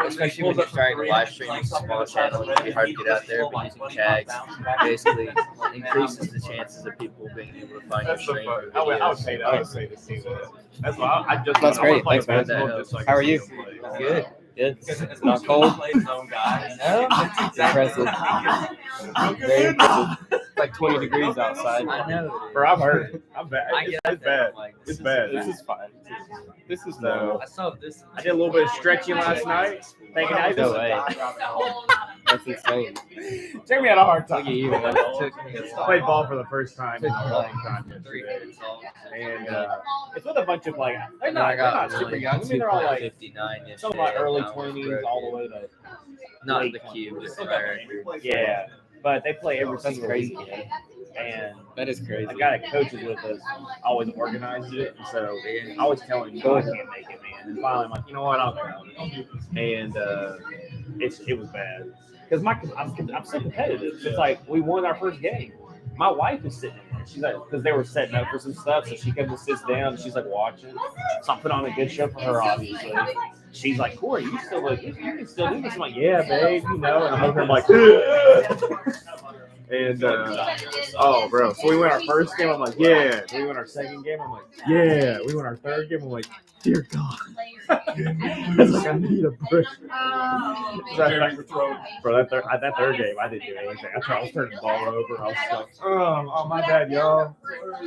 especially when you're trying to live stream a small channel, it can be hard to get out there. But using tags basically increases the chances of people being able to find your stream. I would say that. I would say to see that. That's why I just. That's great. Thanks, Thanks, man. man. How are you? Good. Good. It's not cold. Impressive. Very impressive. Like 20 degrees outside. I know. Bro, I'm hurt. I'm bad. I get It's bad. Like, It's bad. This is fine. This is So, normal. I saw this. I did a little bit of stretching last night. Thinking I No way. That's insane. Jeremy had a hard Look at time. you, man. Played ball for the first time in a long time yesterday. And it's with a bunch of like, they're not super young. I mean, they're all like 59 some of my early 20s all the way to not late the cube. 20s. It's my record. Yeah, but they play every That's single crazy. weekend. And That is crazy. the guy that coaches with us always organizes it. And so I was telling him, I can't make it, man. And finally, I'm like, you know what? I'll go. And it was bad. Because I'm so competitive. It's like we won our first game. My wife is sitting in there. She's like, because they were setting up for some stuff, so she comes and sits down and she's like watching. So I put on a good show for her, obviously. She's like, Corey, you can still do this. I'm like, yeah, babe, you know. And I'm over here, I'm like, and oh, bro. So we win our first game. I'm like, yeah. We win our second game. I'm like, yeah. We win our third game. I'm like, dear God. I was like, I need a break. Bro, that third game, I didn't do anything. I was turning the ball over. I was like, oh, my bad, y'all.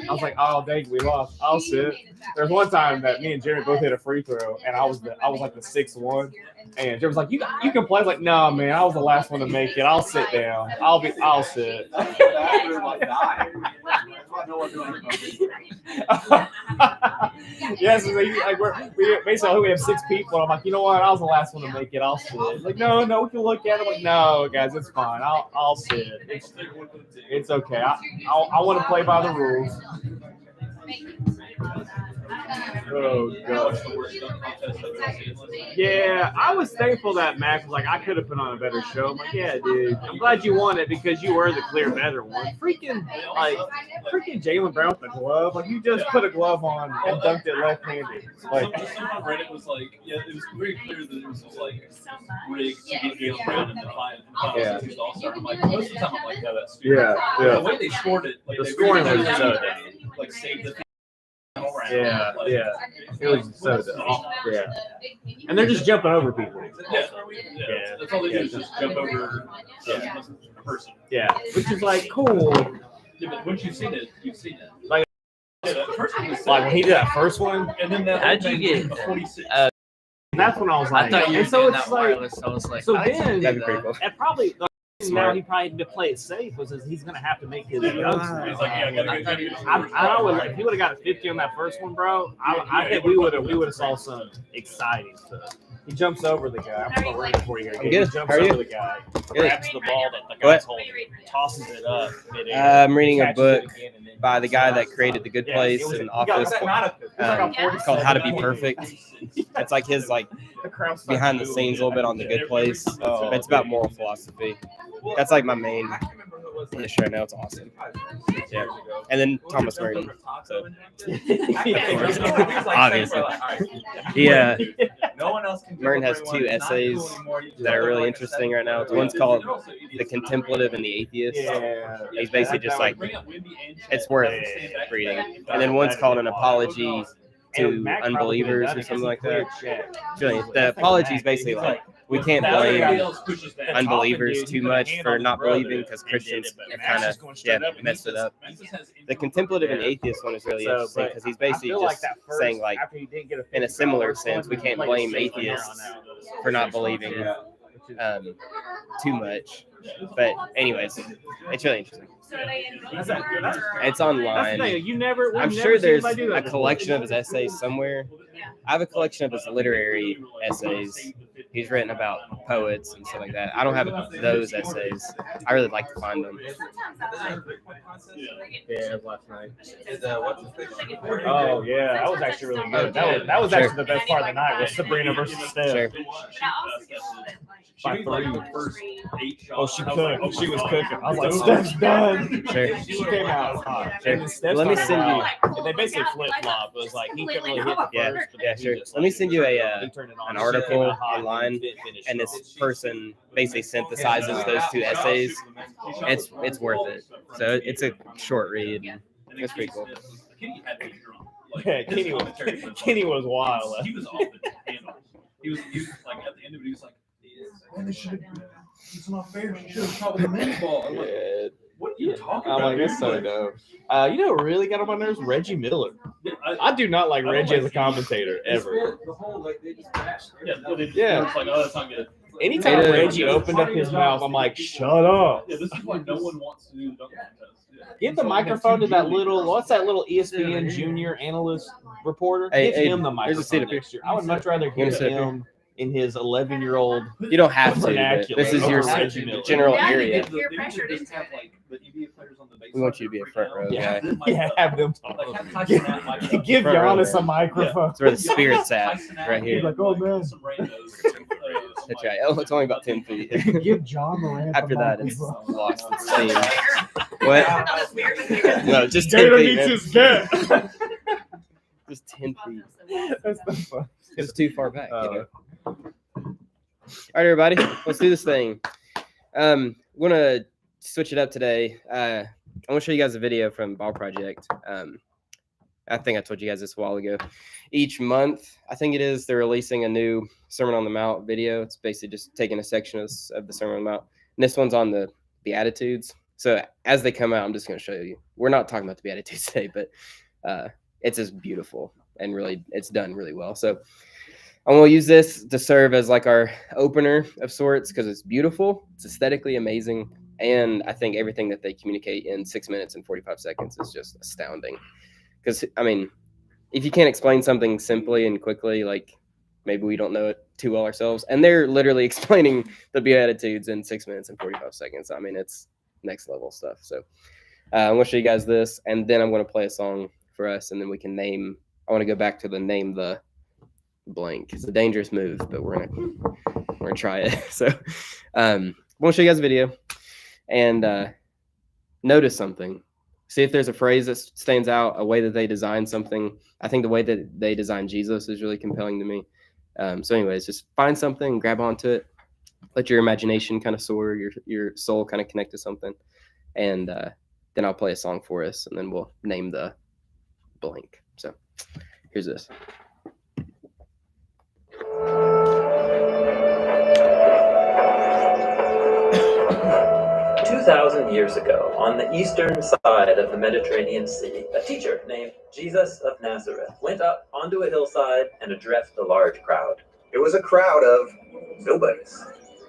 I was like, oh, dang, we lost. I'll sit. There's one time that me and Jeremy both hit a free throw, and I was like the 6'1", and Jeremy was like, you can play. I was like, no, man, I was the last one to make it. I'll sit down. I'll sit. Yes, we basically we have 6 people. I'm like, you know what? I was the last one to make it. I'll sit. Like, no, we can look at it. I'm like, no, guys, it's fine. I'll sit. It's okay. I want to play by the rules. Oh gosh. Yeah, I was thankful that Mac was like, I could have put on a better show. I'm like, yeah, dude. I'm glad you won it because you were the clear better one. Freaking Jaylen Brown with the glove. Like, you just put a glove on and dunked it left-handed. Like, on Reddit was like, yeah, it was very clear that it was just like rigged to get Jaylen Brown in the final All-Star. I'm like, most of the time I'm like, no, that's stupid. yeah. The way they scored it, like The they scoring really was so like saved the Yeah. It was so dumb. Yeah. And they're just jumping over people. Yeah. That's all they do is just jump over a person. Yeah. Which is like cool. Yeah, but once you've seen it, you've seen it. Like, yeah, the first one was like when he did that first one, and then that How'd you get? a 46. and that's when I was I like, thought you were and so doing it's that like, wireless. I was like, so I like to then- do That'd be pretty cool. and probably now Smart. he probably had to play it safe was he's gonna have to make his He's youngsters. like, yeah, I gotta get I would like if he would have got a 50 on that first one, bro. I think we would have saw some exciting stuff. He jumps over the guy. I'm still waiting for you here. I'm He good. jumps How are you? over the guy, Good. grabs the ball that the What? guy's holding, tosses it up midair. I'm reading a catches book it again, and then by the guy that created The Good Yeah, Place it was- and he got Office. It's called How to Be Perfect. It's like his The crowd's behind the scenes a little bit on The Good Place. But it's about moral philosophy. That's like my main dish right now. It's awesome. Yeah. And then Thomas Merton. So, obviously. Yeah. No one else can. Merton has 2 essays that are really interesting right now. One's called The Contemplative and the Atheist. Yeah. He's basically just like, it's worth reading. And then one's called An Apology to Unbelievers or something like that. The apology is basically like, we can't blame unbelievers too much for not believing because Christians have kind of messed it up. The contemplative and atheist one is really interesting because he's basically just saying, like, in a similar sense, we can't blame atheists for not believing too much. But anyways, it's really interesting. It's online. I'm sure there's a collection of his essays somewhere. I have a collection of his literary essays. He's written about poets and stuff like that. I don't have those essays. I really like to find them. Yeah, last night. Oh yeah, that was actually really good. That was actually the best part of the night was Sabrina versus Steph. Sure. She made like the first 8 shots. Oh, she I was like, cooked. oh She my was God. cooking. I was like, It's Steph's over. done. Sure. She came out hot. Sure. And then Steph Let me started send you- out, they basically flip-flopped. It was like, he couldn't really hit the Yeah, first. but yeah, then he sure. just, Let me like, send you he turned it on. an She article came out hot and online, finished and it this off. person basically synthesizes those two essays. It's worth it. So it's a short read. It's pretty cool. Kenny had to be drunk. Like, Yeah, his Kenny was, commentary was Kenny was wild. He was off the handle. He was like at the end of it, he was like, "Man, this should have. It's not fair. She should have shot with a men's ball." I'm like, Yeah. "What are you talking I'm about?" like, that's so dude? dope. You know what really got on my nerves? Reggie Miller. I I do not like I don't Reggie as a like- commentator, ever. The whole like they just bashed. Yeah, Yeah. It's like, oh, that's not good. Anytime Hey, Reggie opened up his mouth, I'm like, shut up. Yeah, this is why no one wants to do the dunk contest. Yeah. Give the microphone to that little, what's that little ESPN junior analyst reporter? Hey, Give him the here's a seat microphone up here. next year. I would much rather You hear wanna sit up here? him in his 11-year-old. You don't have to, but Vernacular this is your over Reggie Miller. general Yeah, you area. get peer pressured into it. We want you to be a front row Yeah, guy. yeah, have them talk. Like, have Tyson at my- Give Front row, Giannis a man. microphone. That's where the spirit's at, right He's here. like, oh man, Some randos. That's right. Oh, it's only about 10 feet. give John Morant After the that, it's microphone. lost its steam. What? That was weird. No, just 10 Gator feet. needs Man. his get. Just 10 feet. That's the fun. It's too far back. You know? All right, everybody, let's do this thing. We're gonna switch it up today. I want to show you guys a video from Ball Project. I think I told you guys this a while ago. Each month, I think it is, they're releasing a new Sermon on the Mount video. It's basically just taking a section of the Sermon on the Mount. And this one's on the Beatitudes. So as they come out, I'm just going to show you. We're not talking about the Beatitudes today, but it's just beautiful and really, it's done really well. So I'm going to use this to serve as like our opener of sorts because it's beautiful. It's aesthetically amazing. And I think everything that they communicate in 6 minutes and 45 seconds is just astounding. Because, I mean, if you can't explain something simply and quickly, like maybe we don't know it too well ourselves. And they're literally explaining the Beatitudes in 6 minutes and 45 seconds. I mean, it's next level stuff. So I'm going to show you guys this, and then I'm going to play a song for us, and then we can name. I want to go back to name the blank. It's a dangerous move, but we're gonna try it. So I'm going to show you guys a video, and notice something. See if there's a phrase that stands out, a way that they design something. I think the way that they design Jesus is really compelling to me. So anyways, just find something, grab onto it, let your imagination kind of soar, your soul kind of connect to something. And then I'll play a song for us, and then we'll name the blank. So here's this. 2,000 years ago, on the eastern side of the Mediterranean Sea, a teacher named Jesus of Nazareth went up onto a hillside and addressed a large crowd. It was a crowd of nobodies.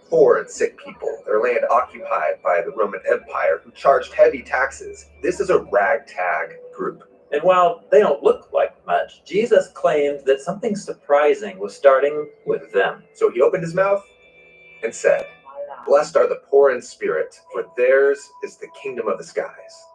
Poor and sick people, their land occupied by the Roman Empire, who charged heavy taxes. This is a ragtag group. And while they don't look like much, Jesus claimed that something surprising was starting with them. So he opened his mouth and said, "Blessed are the poor in spirit, for theirs is the kingdom of the skies."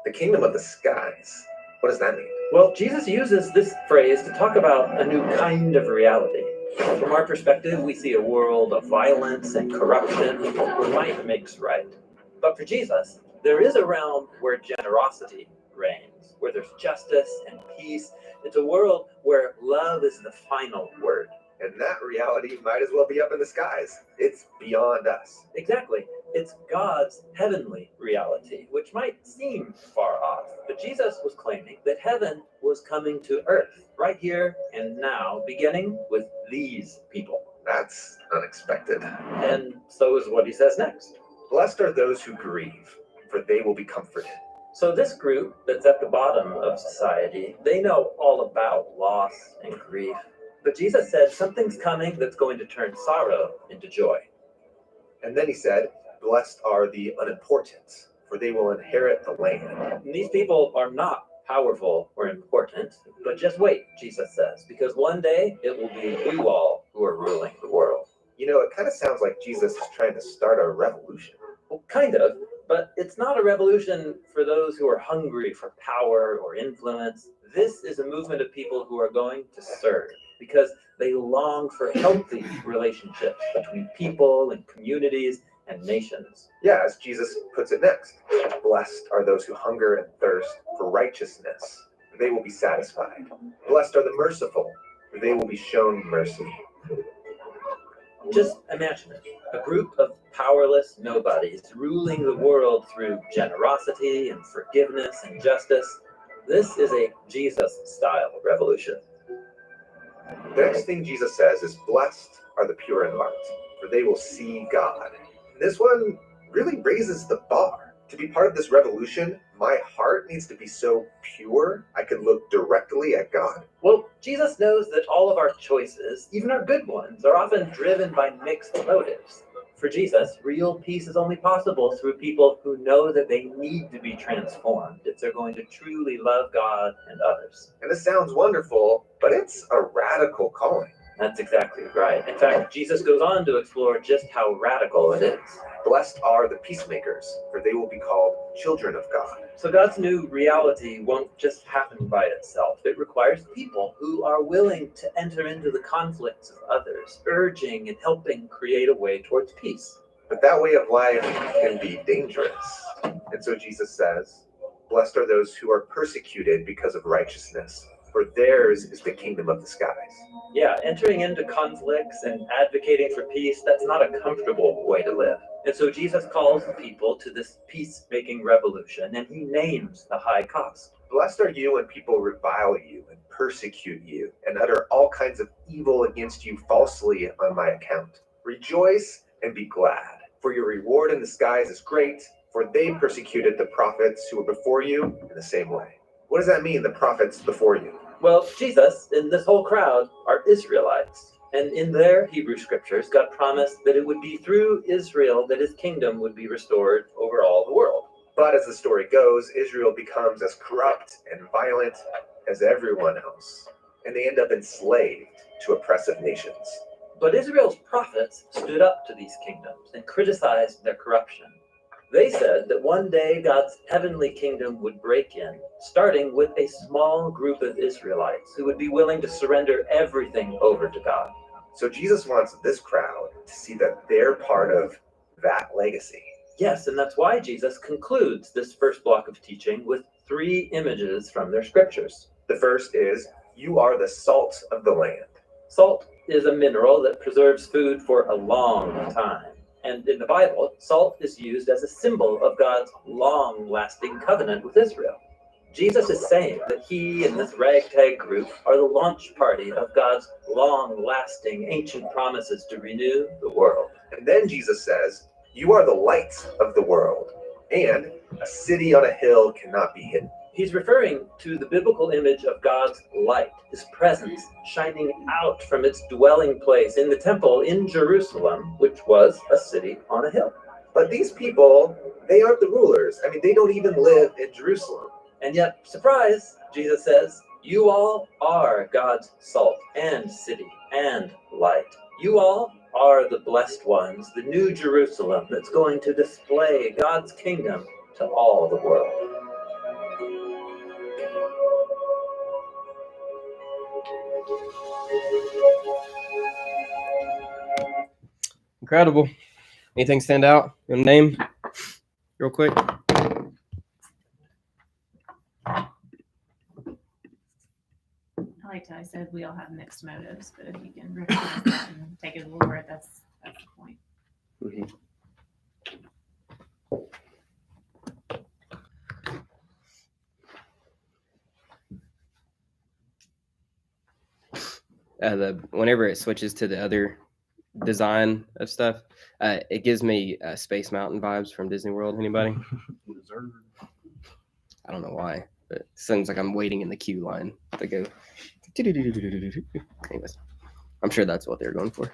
The kingdom of the skies? What does that mean? Well, Jesus uses this phrase to talk about a new kind of reality. From our perspective, we see a world of violence and corruption where might makes right. But for Jesus, there is a realm where generosity reigns, where there's justice and peace. It's a world where love is the final word. And that reality might as well be up in the skies. It's beyond us. Exactly. It's God's heavenly reality, which might seem far off. But Jesus was claiming that heaven was coming to earth, right here and now, beginning with these people. That's unexpected. And so is what he says next. Blessed are those who grieve, for they will be comforted. So this group that's at the bottom of society, they know all about loss and grief. But Jesus said something's coming that's going to turn sorrow into joy. And then he said, "Blessed are the unimportant, for they will inherit the land." And these people are not powerful or important, but just wait, Jesus says, because one day it will be you all who are ruling the world. You know, it kind of sounds like Jesus is trying to start a revolution. Well, kind of, but it's not a revolution for those who are hungry for power or influence. This is a movement of people who are going to serve. because they long for healthy relationships between people and communities and nations. Yeah, as Jesus puts it next, blessed are those who hunger and thirst for righteousness, for they will be satisfied. Blessed are the merciful, for they will be shown mercy. Just imagine it, a group of powerless nobodies ruling the world through generosity and forgiveness and justice. This is a Jesus-style revolution. The next thing Jesus says is, blessed are the pure in heart, for they will see God. This one really raises the bar. To be part of this revolution, my heart needs to be so pure I can look directly at God. Well, Jesus knows that all of our choices, even our good ones, are often driven by mixed motives. For Jesus, real peace is only possible through people who know that they need to be transformed if they're going to truly love God and others. And this sounds wonderful, but it's a radical calling. That's exactly right. In fact, Jesus goes on to explore just how radical it is. Blessed are the peacemakers, for they will be called children of God. So God's new reality won't just happen by itself. It requires people who are willing to enter into the conflicts of others, urging and helping create a way towards peace. But that way of life can be dangerous. And so Jesus says, blessed are those who are persecuted because of righteousness, for theirs is the kingdom of the skies. Yeah, entering into conflicts and advocating for peace, that's not a comfortable way to live. And so Jesus calls the people to this peace-making revolution, and he names the high cost. Blessed are you when people revile you and persecute you and utter all kinds of evil against you falsely on my account. Rejoice and be glad, for your reward in the skies is great, for they persecuted the prophets who were before you in the same way. What does that mean, the prophets before you? Well, Jesus and this whole crowd are Israelites. And in their Hebrew scriptures, God promised that it would be through Israel that his kingdom would be restored over all the world. But as the story goes, Israel becomes as corrupt and violent as everyone else, and they end up enslaved to oppressive nations. But Israel's prophets stood up to these kingdoms and criticized their corruption. They said that one day God's heavenly kingdom would break in, starting with a small group of Israelites who would be willing to surrender everything over to God. So Jesus wants this crowd to see that they're part of that legacy. Yes, and that's why Jesus concludes this first block of teaching with 3 images from their scriptures. The first is, you are the salt of the land. Salt is a mineral that preserves food for a long time. And in the Bible, salt is used as a symbol of God's long-lasting covenant with Israel. Jesus is saying that he and this ragtag group are the launch party of God's long-lasting ancient promises to renew the world. And then Jesus says, you are the light of the world, and a city on a hill cannot be hidden. He's referring to the biblical image of God's light, his presence shining out from its dwelling place in the temple in Jerusalem, which was a city on a hill. But these people, they aren't the rulers. I mean, they don't even live in Jerusalem. And yet, surprise, Jesus says, you all are God's salt and city and light. You all are the blessed ones, the new Jerusalem that's going to display God's kingdom to all the world. Incredible. Anything stand out? Your name, real quick. I liked how I said we all have mixed motives, but if you can recognize that and take it a little word, that's the point. Mm-hmm. Whenever it switches to the other design of stuff, it gives me Space Mountain vibes from Disney World. Anybody? I don't know why, but it seems like I'm waiting in the queue line to go. Anyways, I'm sure that's what they're going for.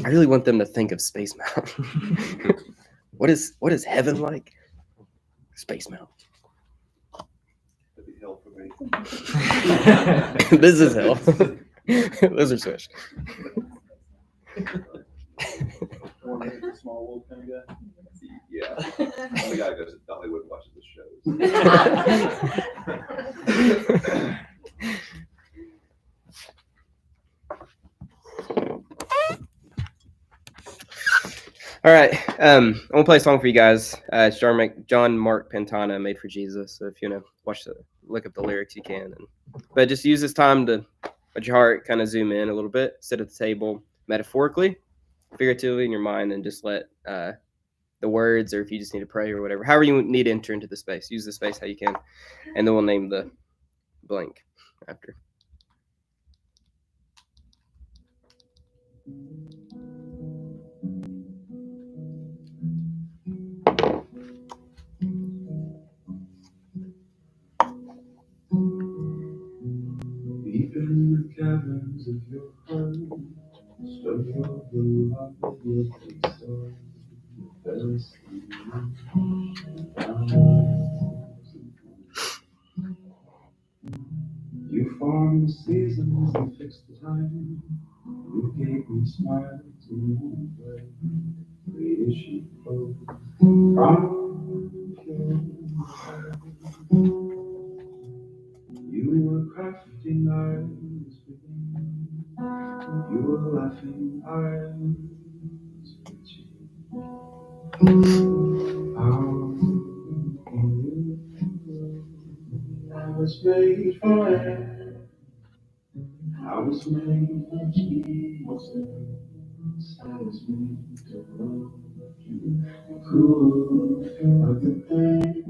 I really want them to think of Space Mountain. What is heaven like? Space Mountain. This is hell. Those are swish. Small wolf kind of guy. Yeah. The guy goes to Dollywood and watches the shows. All right. I'm gonna play a song for you guys. It's John Mark Pantana, "Made for Jesus." So if you look up the lyrics, you can. But just use this time to let your heart kind of zoom in a little bit. Sit at the table, metaphorically, figuratively in your mind, and just let the words, or if you just need to pray or whatever, however you need to enter into the space, use the space how you can, and then we'll name the blank after. Deep in the caverns of your heart, stuck over love of your soul, fell asleep You formed the seasons and fixed the time. You gave me smiles and warm way. Creation flowed from pure You were crafting, I was within. You were laughing, I was reaching. Out in you, I was made for it. I was made for Jesus. I was made to love you. Cool of the day.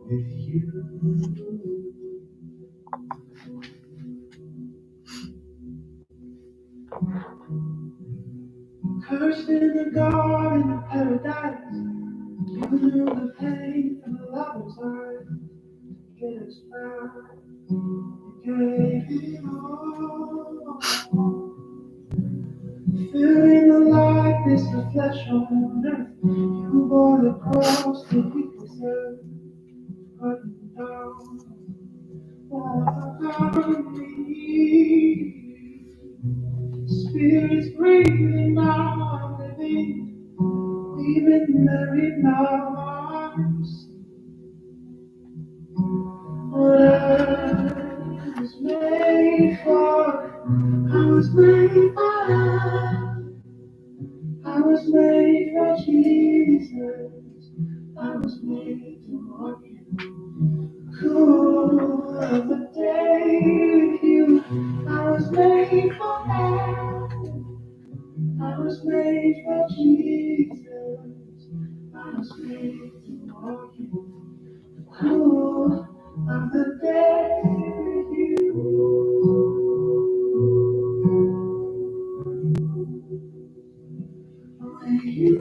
With you. Cursed in the garden of paradise. You knew the pain from the lover's eyes. Get us back. You gave it all. Feeling the likeness of flesh on earth. You bore the cross that we deserve. Cutting down on me. Spirits breathing now, living. We've been married now. What I was made for, I was made for. I was made for Jesus. I was made to walk in cool of the day with you. I was made for that. I was made for Jesus. I was made to walk in cool of the day with you. With you.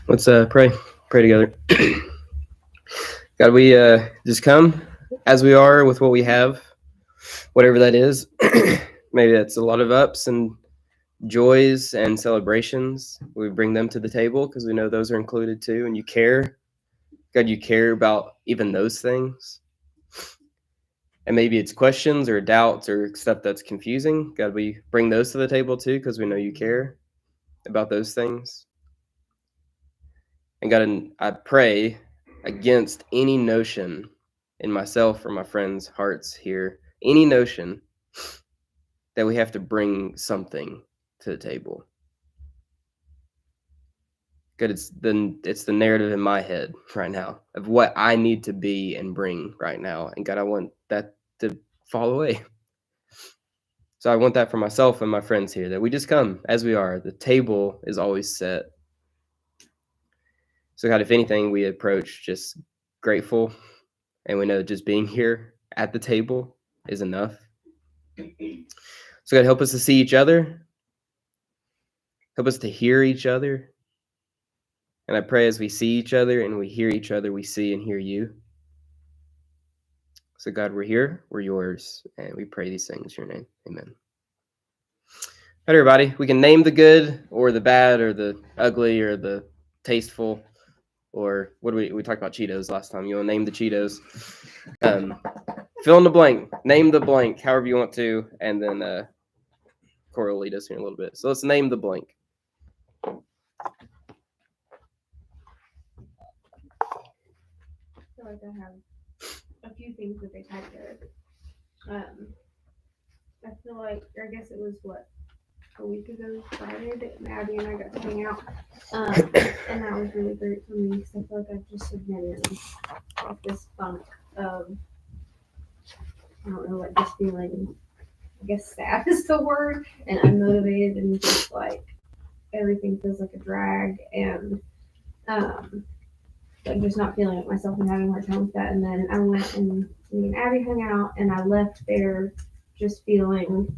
Let's pray together. God, we just come as we are with what we have, whatever that is. Maybe that's a lot of ups and joys and celebrations. We bring them to the table because we know those are included too. And you care. God, you care about even those things. And maybe it's questions or doubts or stuff that's confusing. God, we bring those to the table too because we know you care about those things. And God, I pray against any notion in myself or my friends' hearts here, any notion that we have to bring something to the table. God, it's the narrative in my head right now of what I need to be and bring right now. And God, I want that to fall away. So I want that for myself and my friends here, that we just come as we are. The table is always set. So God, if anything, we approach just grateful, and we know just being here at the table is enough. So God, help us to see each other. Help us to hear each other. And I pray as we see each other and we hear each other, we see and hear you. So God, we're here, we're yours, and we pray these things in your name. Amen. All right, everybody, we can name the good or the bad or the ugly or the tasteful, or what do we talked about Cheetos last time. You want to name the Cheetos. Fill in the blank, name the blank, however you want to, and then Corey will lead us here in a little bit. So let's name the blank. I feel like I have a few things that they typed there. I feel like, or I guess it was a week ago Friday that Abby and I got to hang out. And that was really great for me because I feel like I've just been in like this funk of, I don't know, like just feeling, I guess sad is the word, and unmotivated, and just like everything feels like a drag, and like just not feeling like myself and having a hard time with that. And then I went and me and Abby hung out, and I left there just feeling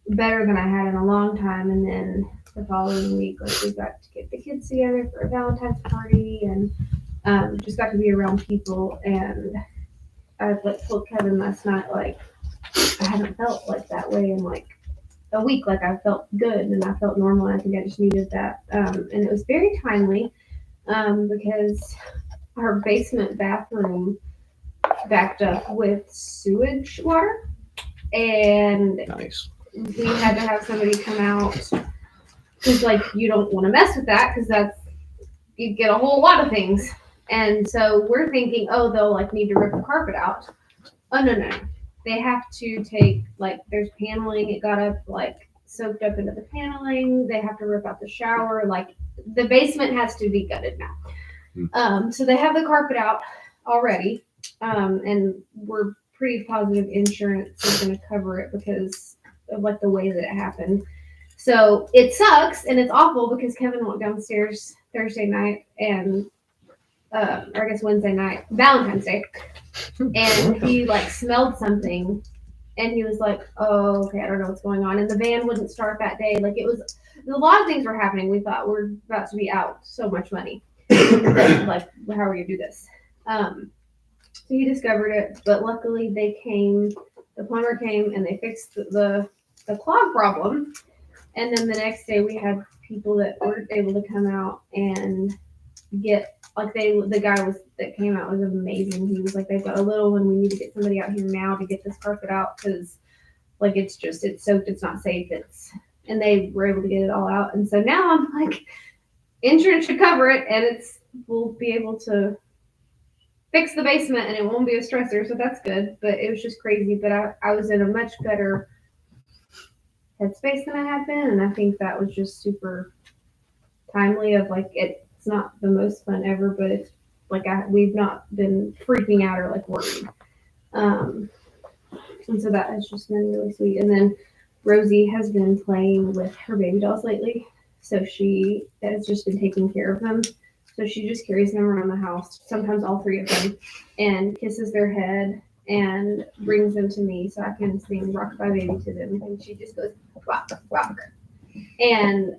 better than I had in a long time. And then the following week, like we got to get the kids together for a Valentine's party, and just got to be around people. And I like told Kevin last night, like I haven't felt like that way in like a week. Like I felt good and I felt normal. And I think I just needed that. And it was very timely because our basement bathroom backed up with sewage water, and Nice. we had to have somebody come out because like you don't want to mess with that because that's you get a whole lot of things. And so we're thinking, oh, they'll like need to rip the carpet out. Oh no. They have to take like there's paneling. It got up like soaked up into the paneling. They have to rip out the shower. Like the basement has to be gutted now. So they have the carpet out already. And we're pretty positive insurance is going to cover it because of like the way that it happened. So it sucks and it's awful because Kevin went downstairs Thursday night and or I guess Wednesday night, Valentine's Day, and he like smelled something, and he was like, "Oh, okay, I don't know what's going on." And the van wouldn't start that day. Like it was a lot of things were happening. We thought we're about to be out so much money. Like, how are we gonna do this? So he discovered it, but luckily they came. The plumber came and they fixed the clog problem. And then the next day we had people that were able to come out and get like the guy that came out was amazing. He was like, they've got a little one. We need to get somebody out here now to get this carpet out because like it's soaked. It's not safe. And they were able to get it all out. And so now I'm like, insurance should cover it, and we'll be able to fix the basement, and it won't be a stressor. So that's good. But it was just crazy. But I was in a much better headspace than I had been, and I think that was just super timely. Of like it's not the most fun ever, but it's like we've not been freaking out or like worried. And so that has just been really sweet. And then Rosie has been playing with her baby dolls lately, so she has just been taking care of them. So she just carries them around the house, sometimes all three of them, and kisses their head and brings them to me so I can sing Rock-a-bye Baby to them. And she just goes, rock, rock. And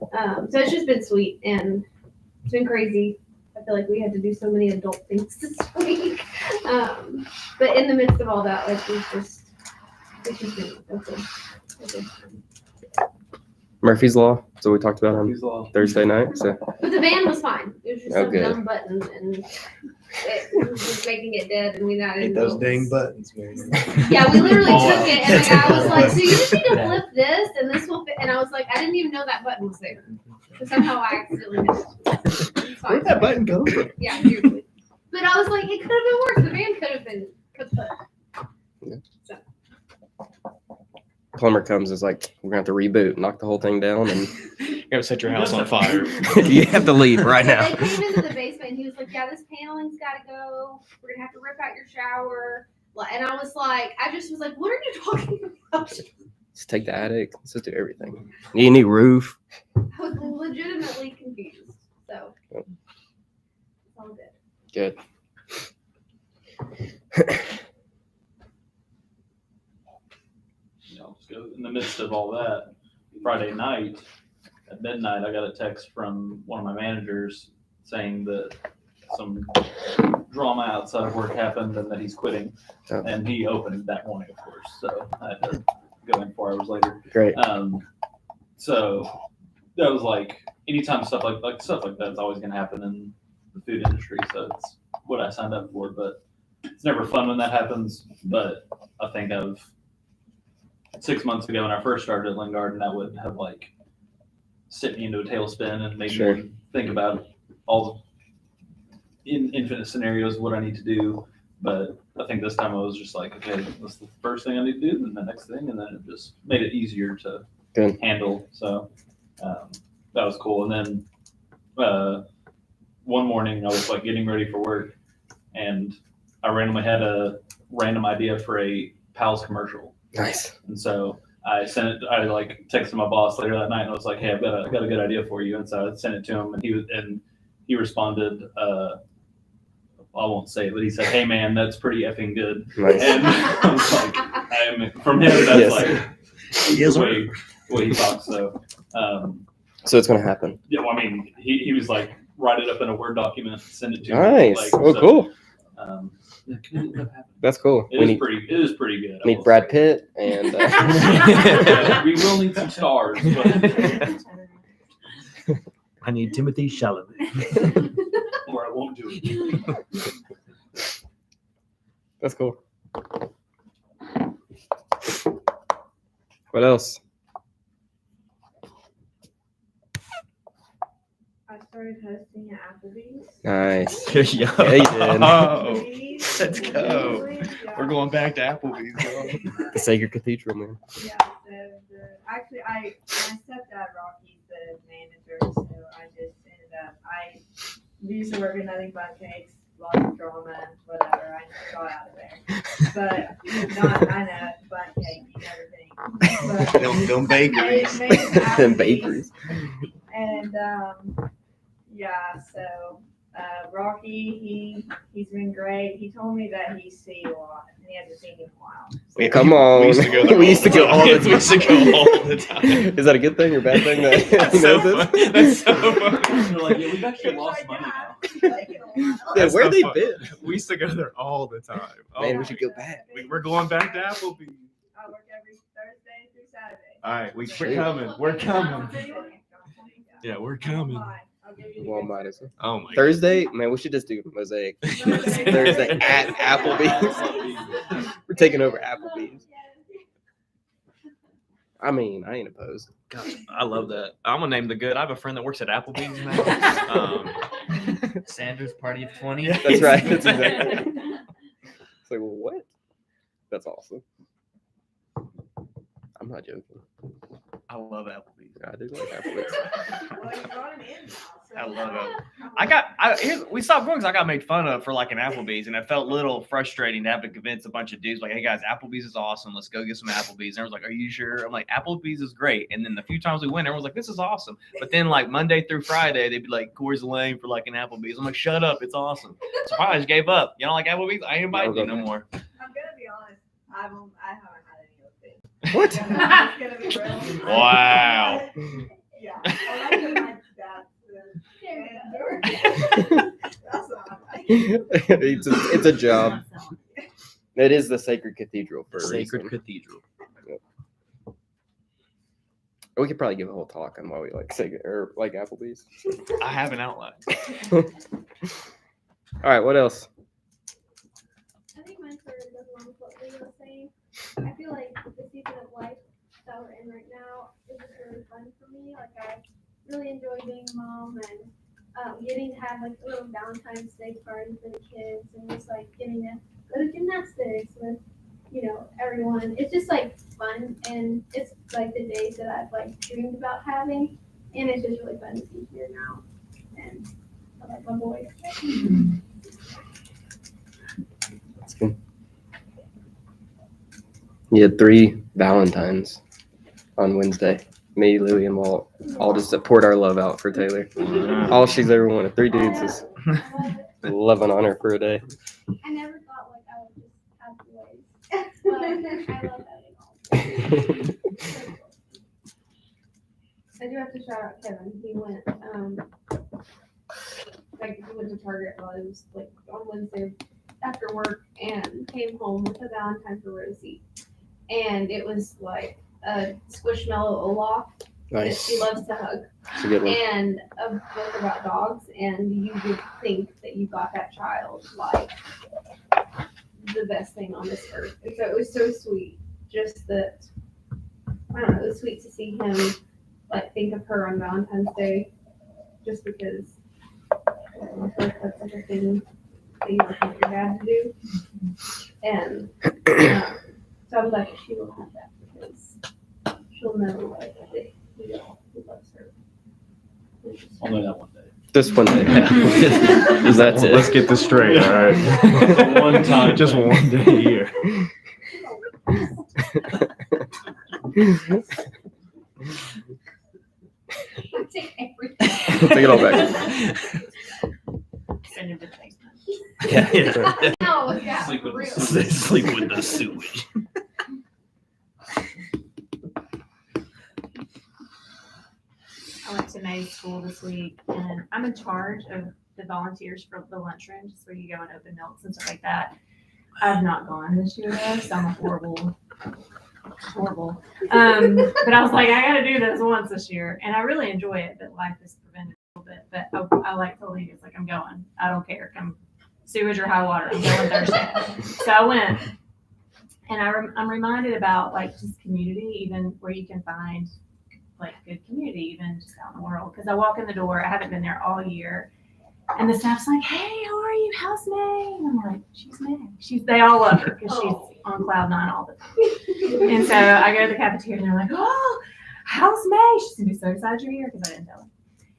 so it's just been sweet. And It's been crazy. I feel like we had to do so many adult things this week. But in the midst of all that, like it's just been a good time. Murphy's Law. So we talked about on Murphy's Law. Thursday night. So But the band was fine. It was just Oh, some good. dumb buttons and it was just making it dead and we not Hate those dang buttons, man. Yeah, we literally took it and the guy was like, Always. so you just need to flip this and this will fit. And I was like, I didn't even know that button was there. But somehow I accidentally missed it. It's fine. Where'd that button come from? Yeah, seriously. But I was like, it could have been worse. The band could have been kaput. plumber comes and is like, we're gonna have to reboot, knock the whole thing down, and You're gonna set your house on fire. you have to leave right now. They came into the basement and he was like, yeah, this paneling's gotta go. We're gonna have to rip out your shower. And I was like, what are you talking about? Just take the attic. Let's just do everything. Need a new roof. I was legitimately confused. So it's all good. Good. Just go in the midst of all that. Friday night at midnight, I got a text from one of my managers saying that some drama outside of work happened and that he's quitting. Oh. And he opened that morning, of course. So I had to go in 4 hours later. Great. So that was like, anytime stuff like stuff like that's always going to happen in the food industry. So it's what I signed up for, but it's never fun when that happens. But I think of 6 months ago when I first started at Lingard, and that would have like sent me into a tailspin and made Sure. me think about all the infinite scenarios of what I need to do. But I think this time I was just like, okay, what's the first thing I need to do, and the next thing, and then it just made it easier to Good. handle. So that was cool. And then one morning I was like getting ready for work, and I randomly had a random idea for a Pals commercial. Nice. And so I sent it. I like texted my boss later that night, and I was like, "Hey, I've got a good idea for you." And so I sent it to him, and he responded. I won't say it, but he said, "Hey, man, that's pretty effing good." Nice. And I was like, from him, that's Yes. like Yes, the way he talks. So, So it's gonna happen. yeah, well, I mean, he was like, write it up in a Word document, send it to me. Nice. Like, Oh, so, cool. Yeah, can that happen? That's cool. It is pretty good. I Need will Brad say. Pitt and Yeah, we will need some stars, but I need Timothy Chalamet. or I won't do it. That's cool. What else? I started hosting at Applebee's. Nice. Yo. Yeah, you did. Oh, Applebee's, let's go. yeah. We're going back to Applebee's. The Sacred Cathedral, man. Yeah, actually, my stepdad, Rocky's the manager, so I just ended up, I used to work at nothing but cakes, lots of drama, whatever, I just got out of there. But, I know, bun cake, you never think. Them bakeries. Them bakeries. And, yeah, so, Rocky, he's been great. He told me that he's seen a lot, and he hasn't seen you in a while. Come on. We used to go there. We used to go all the time. We used to go all the time. Is that a good thing or bad thing? That That's he so knows this? funny. That's so funny. They're like, yeah, we've actually lost money now. Yeah, That's where so they fun. been? We used to go there all the time. Oh, Man, we should go back. We're going back to Applebee's. I work every Thursday through Saturday. All right, we're Shit. coming. We're coming. Yeah, we're coming. Walmart is Oh my Thursday, man. We should just do Mosaic Thursday at Applebee's. We're taking over Applebee's. I mean, I ain't opposed. God, I love that. I'm gonna name the good. I have a friend that works at Applebee's now. Sanders Party of 20. Yeah. That's right. That's exactly. It's like, well, what? That's awesome. I'm not joking. I love Applebee's. I do like Applebee's. I love it. We stopped going because I got made fun of for like an Applebee's, and it felt a little frustrating to have to convince a bunch of dudes like, "Hey guys, Applebee's is awesome. Let's go get some Applebee's." And everyone's like, "Are you sure?" I'm like, "Applebee's is great." And then the few times we went, everyone's like, "This is awesome." But then like Monday through Friday, they'd be like, "Corey's lame for like an Applebee's." I'm like, "Shut up, it's awesome." So I just gave up. You don't like Applebee's? I ain't inviting you no more. I'm gonna be honest. I haven't had any of things. What? I'm gonna be real. Wow. Yeah. I like my dad's food. It's a job. It is the sacred cathedral for a Sacred reason. Cathedral. We could probably give a whole talk on why we like sacred or like Applebee's. I have an outline. All right, what else? I think my story goes along with what Lee was saying. I feel like the season of life that we're in right now is just really fun for me. Like I really enjoy being a mom and getting to have like a little Valentine's Day party for the kids and just like getting to go to gymnastics with, you know, everyone. It's just like fun and it's like the days that I've like dreamed about having and it's just really fun to be here now. And I like my boys. That's good. You had 3 Valentines on Wednesday. Me, Louie, and Walt all just poured our love out for Taylor. All she's ever wanted. 3 dudes is loving on her for a day. I never thought like I would just have boys. But I love having all. I do have to shout out Kevin. He went he went to Target while it was like on Wednesday after work and came home with a Valentine for Rosie. And it was like a Squishmallow Olaf that she loves to hug. That's a good one. And a book about dogs, and you would think that you got that child like the best thing on this earth. And so it was so sweet. Just that, I don't know, it was sweet to see him like think of her on Valentine's Day, just because that's like a thing that you don't want your dad to do. And so I was like, she will have that because she'll know like that he loves her. Only that one day. Just one day. That's it. Let's get this straight, all right? One time. Just one day a year. Take everything. Take it all back. Send it to Facebook. Yeah. No, yeah, Sleep for with real. the Sleep with the sewage. I went to May's school this week, and I'm in charge of the volunteers for the lunchroom, just where you go and open milks and stuff like that. I've not gone this year though, so I'm horrible. But I was like, I got to do this once this year, and I really enjoy it. But life is prevented a little bit. But I like to leave. It's like I'm going. I don't care. Come sewage or high water. I'm going Thursday. So I went, and I'm reminded about like just community, even where you can find like good community, even just out in the world. Because I walk in the door, I haven't been there all year, and the staff's like, "Hey, how are you? How's May?" And I'm like, "She's May." They all love her because she's on cloud 9 all the time. And so I go to the cafeteria, and they're like, "Oh, how's May?" She's gonna be so excited you're here because I didn't tell her.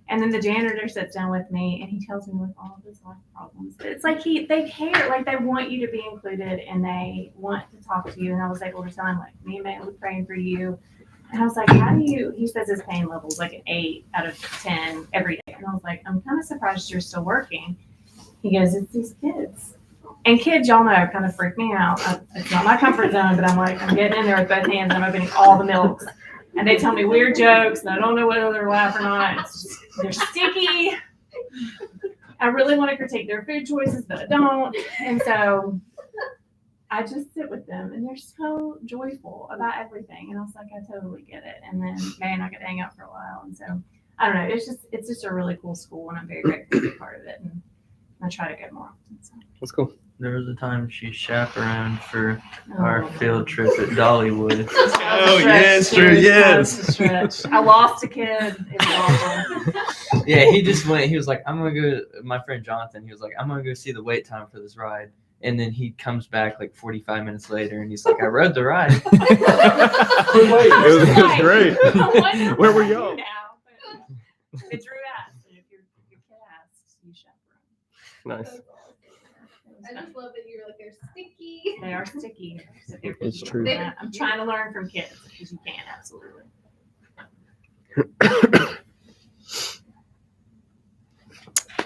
And then the janitor sits down with me, and he tells me with all of his life problems. But it's like they care, like they want you to be included, and they want to talk to you. And I was able to tell him, like, me and May will be praying for you. And I was like, how do you, he says his pain level is like an 8 out of 10 every day. And I was like, I'm kind of surprised you're still working. He goes, it's these kids. And kids, y'all know, kind of freak me out. It's not my comfort zone, but I'm like, I'm getting in there with both hands. I'm opening all the milks. And they tell me weird jokes, and I don't know whether they're laughing or not. It's just, they're sticky. I really want to critique their food choices, but I don't. And so I just sit with them, and they're so joyful about everything. And I was like, I totally get it. And then May and I could hang out for a while. And so I don't know. It's just a really cool school, and I'm very grateful to be part of it. And I try to go more often. So. That's cool. There was a time she chaperoned for our field trip at Dollywood. Oh, yes, true, yes. That was a stretch. I lost a kid. It was awful. Yeah, he just went. He was like, "I'm gonna go." My friend Jonathan, he was like, "I'm gonna go see the wait time for this ride." And then he comes back like 45 minutes later, and he's like, "I rode the ride." It was great. Where were y'all? It's Drew asked, and if your kid asks, you chaperone. Nice. I just love that you're like, they're sticky. They are sticky. So It's true. I'm trying to learn from kids because you can, absolutely.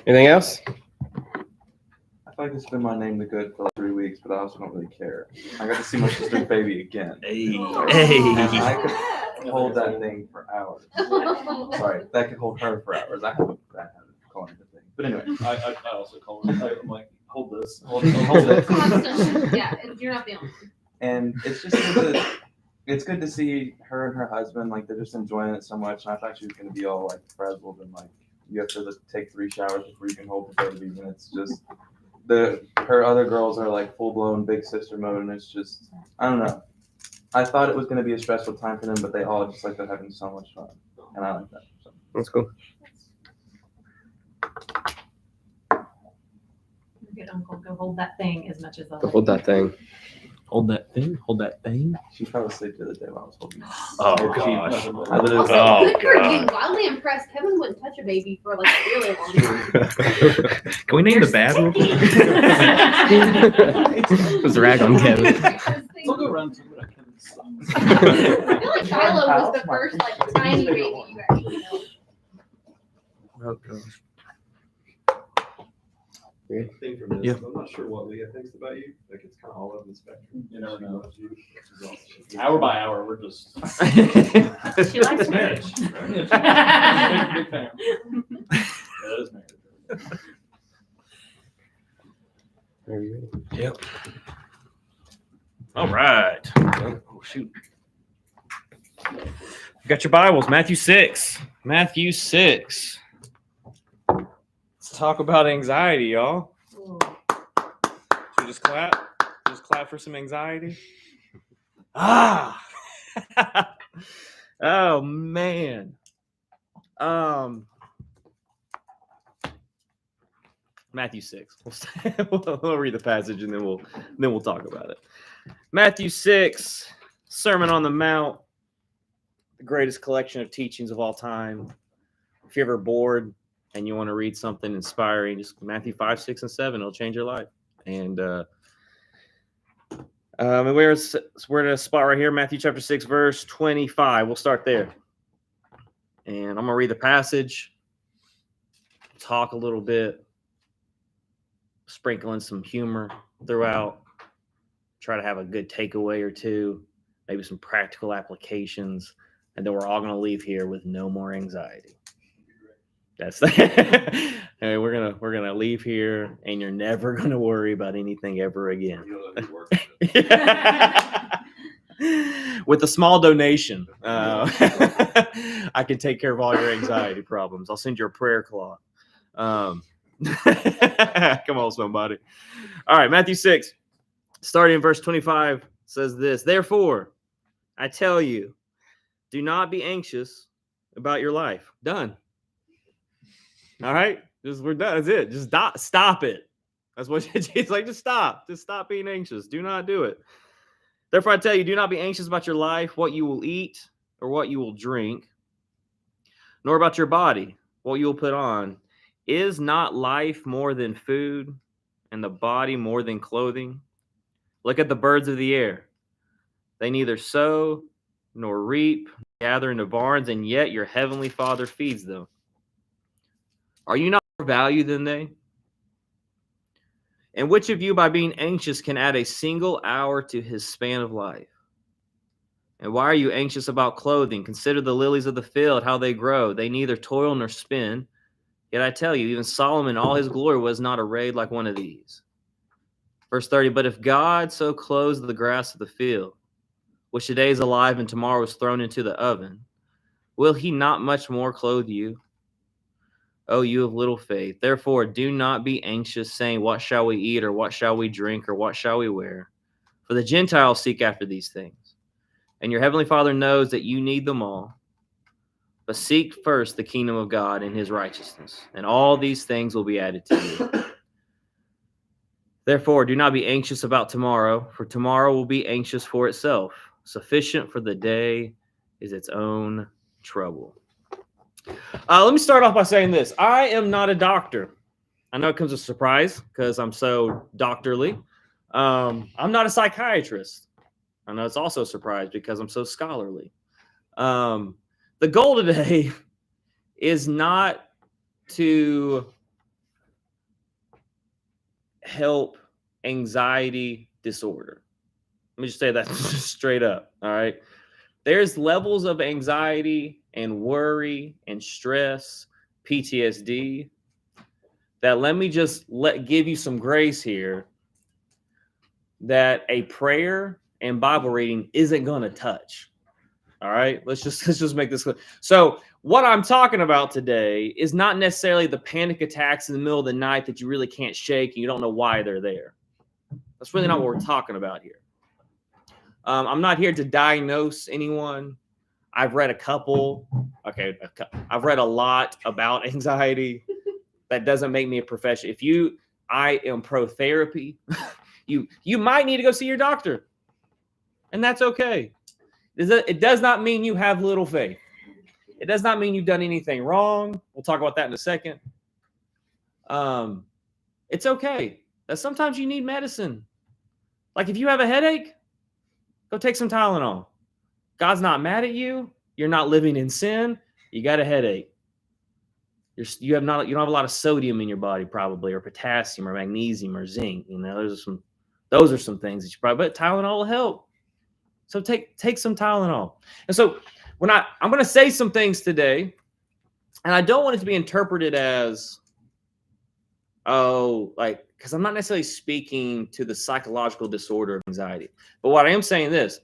Anything else? I feel like it's been my name the good for like 3 weeks, but I also don't really care. I got to see my sister's baby again. Hey. And I could hold that thing for hours. Sorry, that could hold her for hours. I haven't called it a thing. But anyway, I also call her. I'm like, hold this. Hold it. Constantly. Yeah, you're not the only one. And it's just good to see her and her husband, like, they're just enjoying it so much. And I thought she was going to be all, like, frazzled and, like, you have to take 3 showers before you can hold the babies. And it's just, her other girls are, like, full-blown big sister mode. And it's just, I don't know. I thought it was going to be a stressful time for them, but they all just, like, they're having so much fun. And I like that. So. That's cool. Good uncle, go hold that thing as much as I Hold that thing. Hold that thing. Hold that thing. She fell asleep the other day while I was holding it. Oh, gosh. I literally Also, oh, good for God. being wildly impressed. Kevin wouldn't touch a baby for like a really long time. Can we name the bad one? Let's rag on Kevin. I'll go around to it. I can stop. I feel like Shiloh was the first like tiny baby you actually know. Oh, gosh. Thing from this, Yeah. I'm not sure what Leah thinks about you. Like it's kind of all over the spectrum. You never know. She loves you, which is awesome. Hour by hour, we're just. She likes marriage. marriage. Big fan. That is marriage. Yep. All right. Oh, shoot. You got your Bibles, Matthew 6. Matthew 6. Let's talk about anxiety, y'all. Should we just clap? Just clap for some anxiety? Ah! Oh, man. Matthew 6. We'll read the passage and then we'll talk about it. Matthew 6, Sermon on the Mount, the greatest collection of teachings of all time. If you're ever bored and you want to read something inspiring, just Matthew 5, 6, and 7. It'll change your life. And we're at a spot right here, Matthew chapter 6, verse 25. We'll start there. And I'm going to read the passage, talk a little bit, sprinkle in some humor throughout, try to have a good takeaway or two, maybe some practical applications, and then we're all going to leave here with no more anxiety. That's hey, we're gonna leave here, and you're never gonna worry about anything ever again. With a small donation, I can take care of all your anxiety problems. I'll send you a prayer cloth. Come on, somebody. All right, Matthew 6, starting in verse 25, says this: Therefore, I tell you, do not be anxious about your life. Done. All right, we're done. That's it. Just stop it. That's what Jesus like. Just stop. Just stop being anxious. Do not do it. Therefore, I tell you, do not be anxious about your life, what you will eat or what you will drink, nor about your body, what you will put on. Is not life more than food, and the body more than clothing? Look at the birds of the air. They neither sow nor reap, gather into barns, and yet your heavenly Father feeds them. Are you not more valuable than they? And which of you, by being anxious, can add a single hour to his span of life? And why are you anxious about clothing? Consider the lilies of the field, how they grow. They neither toil nor spin. Yet I tell you, even Solomon in all his glory was not arrayed like one of these. Verse 30, but if God so clothes the grass of the field, which today is alive and tomorrow is thrown into the oven, will he not much more clothe you? Oh, you of little faith. Therefore, do not be anxious, saying, what shall we eat, or what shall we drink, or what shall we wear? For the Gentiles seek after these things. And your heavenly Father knows that you need them all. But seek first the kingdom of God and his righteousness, and all these things will be added to you. Therefore, do not be anxious about tomorrow, for tomorrow will be anxious for itself. Sufficient for the day is its own trouble. Let me start off by saying this. I am not a doctor. I know it comes as a surprise because I'm so doctorly. I'm not a psychiatrist. I know it's also a surprise because I'm so scholarly. The goal today is not to help anxiety disorder. Let me just say that straight up. All right. There's levels of anxiety and worry and stress, PTSD, that let me just give you some grace here, that a prayer and Bible reading isn't going to touch. All right, let's just make this clear. So what I'm talking about today is not necessarily the panic attacks in the middle of the night that you really can't shake and you don't know why they're there. That's really not what we're talking about here. I'm not here to diagnose anyone. I've read a couple. Okay, I've read a lot about anxiety. That doesn't make me a professional. I am pro therapy. You might need to go see your doctor, and that's okay. It does not mean you have little faith. It does not mean you've done anything wrong. We'll talk about that in a second. It's okay. Sometimes you need medicine. Like if you have a headache, go take some Tylenol. God's not mad at you. You're not living in sin. You got a headache. You don't have a lot of sodium in your body probably, or potassium or magnesium or zinc. Those are some things that you probably, but Tylenol will help. So take some Tylenol. And so I'm going to say some things today, and I don't want it to be interpreted as, because I'm not necessarily speaking to the psychological disorder of anxiety. But what I am saying is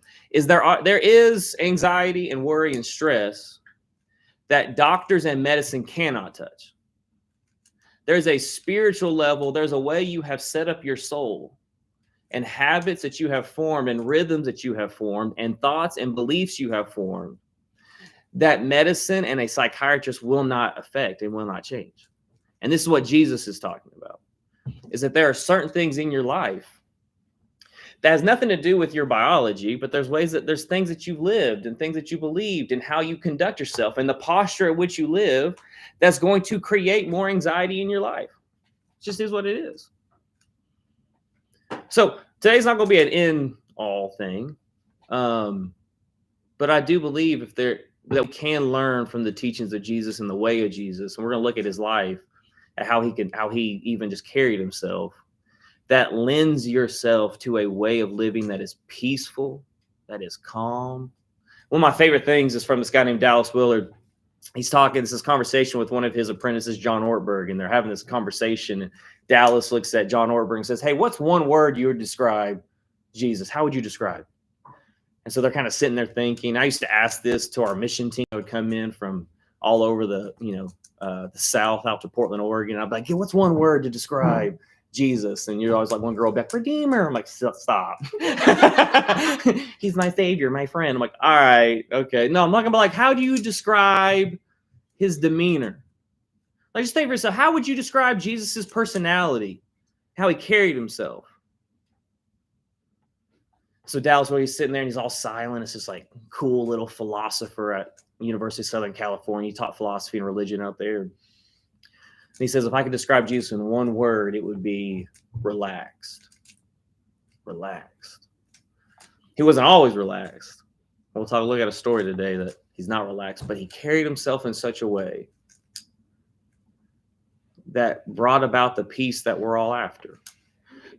there is anxiety and worry and stress that doctors and medicine cannot touch. There's a spiritual level. There's a way you have set up your soul, and habits that you have formed, and rhythms that you have formed, and thoughts and beliefs you have formed, that medicine and a psychiatrist will not affect and will not change. And this is what Jesus is talking about, is that there are certain things in your life that has nothing to do with your biology, but there's things that you've lived and things that you believed and how you conduct yourself and the posture at which you live that's going to create more anxiety in your life. It just is what it is. So today's not going to be an end-all thing, but I do believe that we can learn from the teachings of Jesus and the way of Jesus, and we're going to look at his life, at how he even just carried himself, that lends yourself to a way of living that is peaceful, that is calm. One of my favorite things is from this guy named Dallas Willard. He's talking, this conversation with one of his apprentices, John Ortberg, and they're having this conversation. And Dallas looks at John Ortberg and says, "Hey, what's one word you would describe Jesus? How would you describe?" And so they're kind of sitting there thinking. I used to ask this to our mission team. I would come in from all over the South out to Portland, Oregon. I'd be like, "Hey, what's one word to describe Jesus?" And you're always like, one girl back, "Redeemer." I'm like, "Stop." He's my savior, my friend. I'm like, all right, okay. No, I'm not gonna be like, how do you describe his demeanor? Like, just think for yourself, how would you describe Jesus's personality, how he carried himself? So Dallas, where he's sitting there and he's all silent, it's just like cool little philosopher at University of Southern California. He taught philosophy and religion out there. And he says, if I could describe Jesus in one word, it would be relaxed. Relaxed. He wasn't always relaxed. We'll look at a story today that he's not relaxed, but he carried himself in such a way that brought about the peace that we're all after.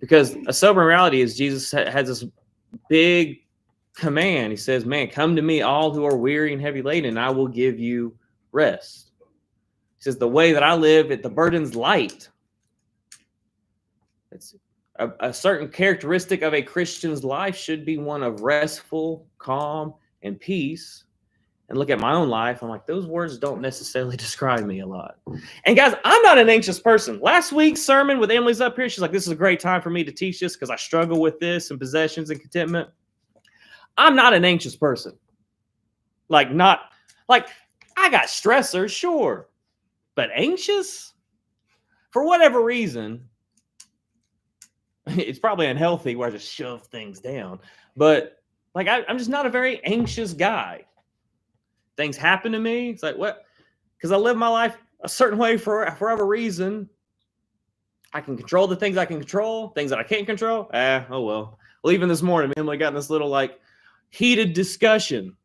Because a sober reality is Jesus has this big command. He says, man, come to me, all who are weary and heavy laden, and I will give you rest. He says, the way that I live, the burden's light. It's a certain characteristic of a Christian's life should be one of restful, calm, and peace. And look at my own life. I'm like, those words don't necessarily describe me a lot. And guys, I'm not an anxious person. Last week's sermon with Emily's up here, she's like, this is a great time for me to teach this because I struggle with this and possessions and contentment. I'm not an anxious person. I got stressors, sure. But anxious? For whatever reason, it's probably unhealthy where I just shove things down. But I'm just not a very anxious guy. Things happen to me. It's like, what? Because I live my life a certain way for whatever reason. I can control the things I can control. Things that I can't control, oh well. Well, even this morning, Emily got in this little heated discussion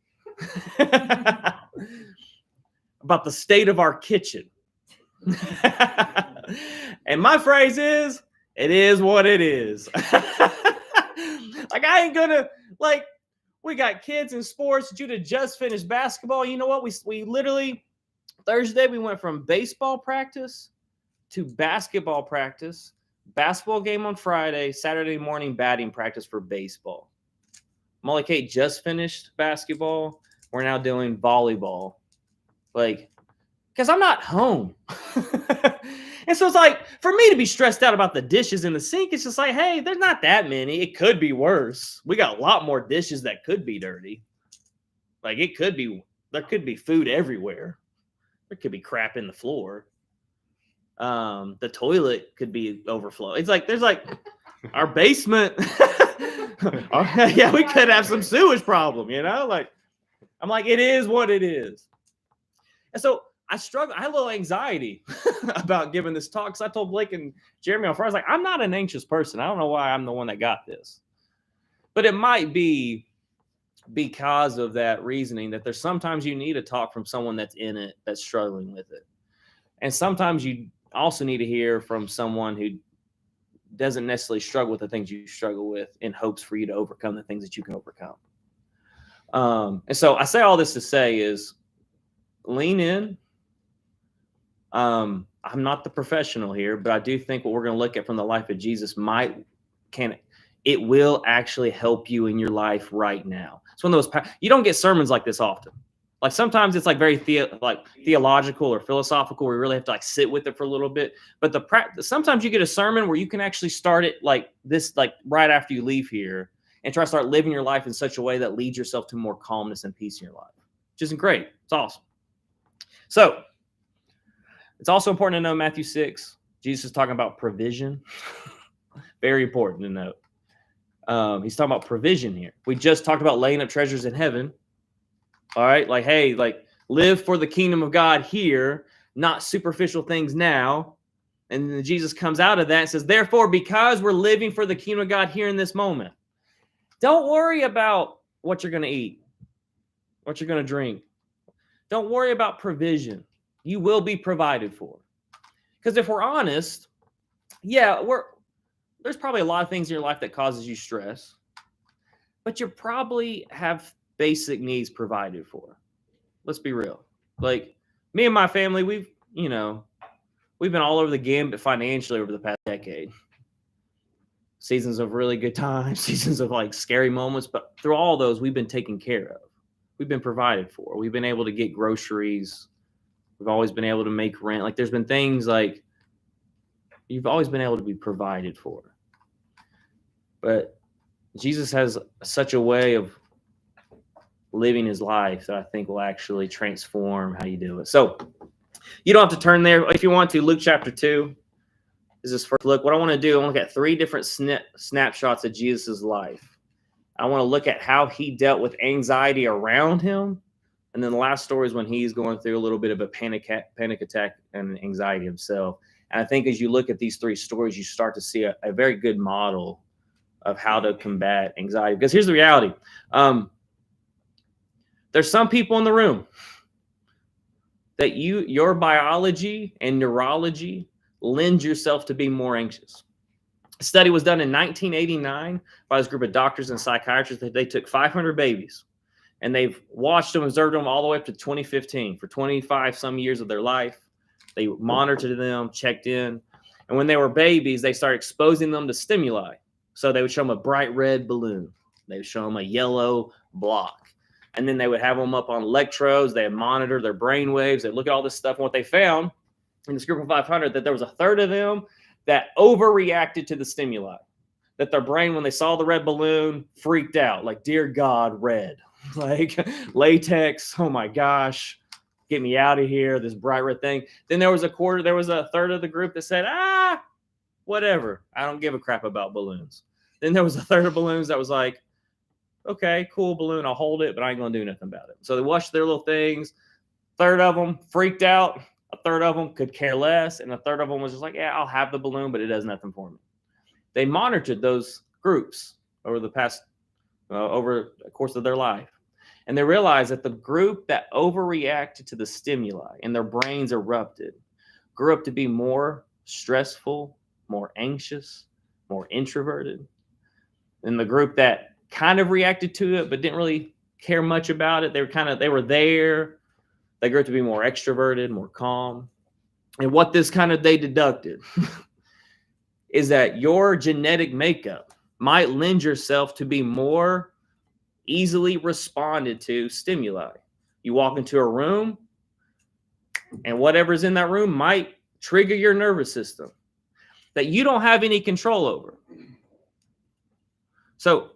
about the state of our kitchen. And my phrase is, it is what it is. I ain't gonna, we got kids in sports. Judah just finished basketball. You know what? We literally, Thursday, we went from baseball practice to basketball practice, basketball game on Friday, Saturday morning batting practice for baseball. Molly Kate just finished basketball. We're now doing volleyball. Like, because I'm not home. And so it's like, for me to be stressed out about the dishes in the sink, it's just like, hey, there's not that many. It could be worse. We got a lot more dishes that could be dirty. Like, there could be food everywhere. There could be crap in the floor. The toilet could be overflow. It's like, there's like our basement. Yeah, we could have some sewage problem, Like, I'm like, it is what it is. And so I struggle. I had a little anxiety about giving this talk because I told Blake and Jeremy on Friday, I was like, I'm not an anxious person. I don't know why I'm the one that got this. But it might be because of that reasoning that there's sometimes you need a talk from someone that's in it, that's struggling with it. And sometimes you also need to hear from someone who doesn't necessarily struggle with the things you struggle with in hopes for you to overcome the things that you can overcome. And so I say all this to say is lean in. I'm not the professional here, but I do think what we're going to look at from the life of Jesus it will actually help you in your life right now. It's one of those, you don't get sermons like this often. Like sometimes it's like very theological or philosophical where you really have to like sit with it for a little bit. But sometimes you get a sermon where you can actually start it like this, like right after you leave here and try to start living your life in such a way that leads yourself to more calmness and peace in your life, which isn't great. It's awesome. So it's also important to know Matthew 6, Jesus is talking about provision. Very important to note. He's talking about provision here. We just talked about laying up treasures in heaven. All right. Like, hey, like live for the kingdom of God here, not superficial things now. And then Jesus comes out of that and says, therefore, because we're living for the kingdom of God here in this moment, don't worry about what you're going to eat, what you're going to drink. Don't worry about provision. You will be provided for. Because if we're honest, yeah, there's probably a lot of things in your life that causes you stress, but you probably have basic needs provided for. Let's be real. Like me and my family, we've been all over the gambit financially over the past decade. Seasons of really good times, seasons of like scary moments, but through all those, we've been taken care of. We've been provided for. We've been able to get groceries. We've always been able to make rent. Like there's been things like you've always been able to be provided for. But Jesus has such a way of living his life that I think will actually transform how you do it. So you don't have to turn there. If you want to, Luke chapter 2 is this first look. What I want to do, I want to look at 3 different snapshots of Jesus' life. I want to look at how he dealt with anxiety around him. And then the last story is when he's going through a little bit of a panic attack and anxiety himself. And I think as you look at these 3 stories, you start to see a very good model of how to combat anxiety. Because here's the reality. There's some people in the room that your biology and neurology lends yourself to be more anxious. A study was done in 1989 by this group of doctors and psychiatrists that they took 500 babies and they've watched them, observed them all the way up to 2015 for 25 some years of their life. They monitored them, checked in. And when they were babies, they started exposing them to stimuli. So they would show them a bright red balloon. They would show them a yellow block. And then they would have them up on electrodes. They would monitor their brain waves. They'd look at all this stuff. And what they found in this group of 500, that there was a third of them that overreacted to the stimuli. That their brain, when they saw the red balloon, freaked out. like, dear God, red. Like, latex, oh my gosh, get me out of here, this bright red thing. Then there was a third of the group that said, whatever. I don't give a crap about balloons. Then there was a third of balloons that was like, okay, cool balloon, I'll hold it, but I ain't going to do nothing about it. So they watched their little things. Third of them freaked out. A third of them could care less. And a third of them was just like, yeah, I'll have the balloon, but it does nothing for me. They monitored those groups over the course of their life. And they realized that the group that overreacted to the stimuli and their brains erupted grew up to be more stressful, more anxious, more introverted. And the group that kind of reacted to it but didn't really care much about it, they were there. They grew up to be more extroverted, more calm. And what this kind of they deducted is that your genetic makeup might lend yourself to be more easily responded to stimuli. You walk into a room, and whatever's in that room might trigger your nervous system that you don't have any control over. So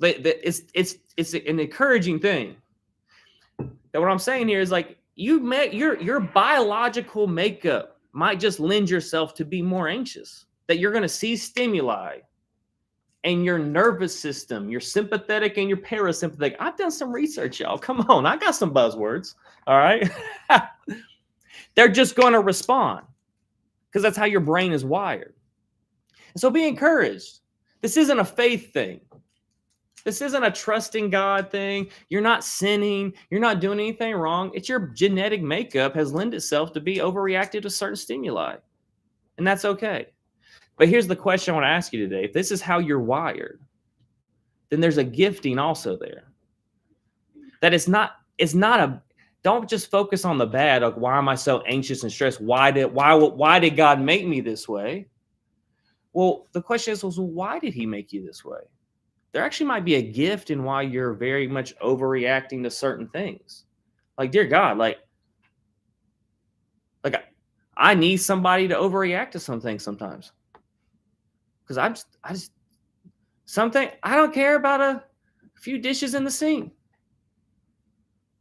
it's an encouraging thing. That what I'm saying here is like your biological makeup might just lend yourself to be more anxious. That you're going to see stimuli, and your nervous system, your sympathetic and your parasympathetic. I've done some research, y'all. Come on, I got some buzzwords. All right, they're just going to respond because that's how your brain is wired. And so be encouraged. This isn't a faith thing. This isn't a trusting God thing. You're not sinning. You're not doing anything wrong. It's your genetic makeup has lent itself to be overreactive to certain stimuli. And that's okay. But here's the question I want to ask you today. If this is how you're wired, then there's a gifting also there. That it's not a, don't just focus on the bad. Like, why am I so anxious and stressed? Why did God make me this way? Well, the question is, well, why did he make you this way? There actually might be a gift in why you're very much overreacting to certain things. Like, dear God, like I need somebody to overreact to some things sometimes. Because I just something, I don't care about a few dishes in the sink.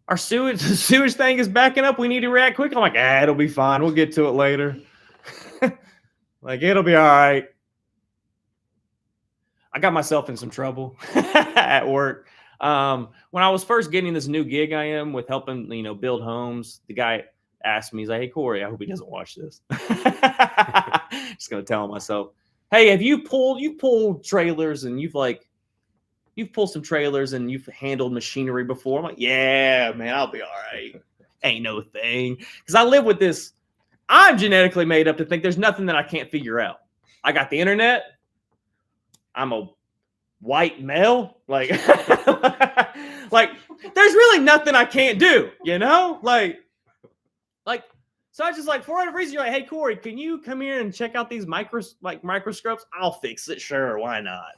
Our the sewage thing is backing up. We need to react quick. I'm like, it'll be fine. We'll get to it later. Like, it'll be all right. I got myself in some trouble at work. When I was first getting this new gig I am with helping, build homes, the guy asked me, he's like, hey, Corey, I hope he doesn't watch this. Just going to tell him myself, hey, have you pulled trailers and you've pulled some trailers and you've handled machinery before? I'm like, yeah, man, I'll be all right. Ain't no thing. Because I live with this. I'm genetically made up to think there's nothing that I can't figure out. I got the internet. I'm a white male. Like, like there's really nothing I can't do, so I just for whatever reason, you're like, hey, Corey, can you come here and check out these microscopes? I'll fix it. Sure. Why not?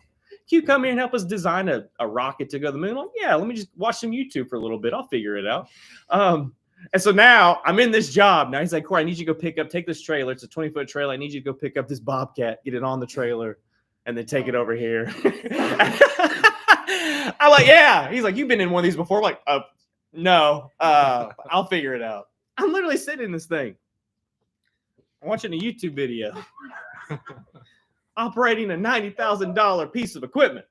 Can you come here and help us design a rocket to go to the moon? I'm like, yeah, let me just watch some YouTube for a little bit. I'll figure it out. And so now I'm in this job. Now he's like, Corey, I need you to go take this trailer. It's a 20-foot trailer. I need you to go pick up this Bobcat, get it on the trailer, and then take it over here. I'm like, yeah. He's like, you've been in one of these before? I'm like, no. I'll figure it out. I'm literally sitting in this thing. I'm watching a YouTube video. Operating a $90,000 piece of equipment.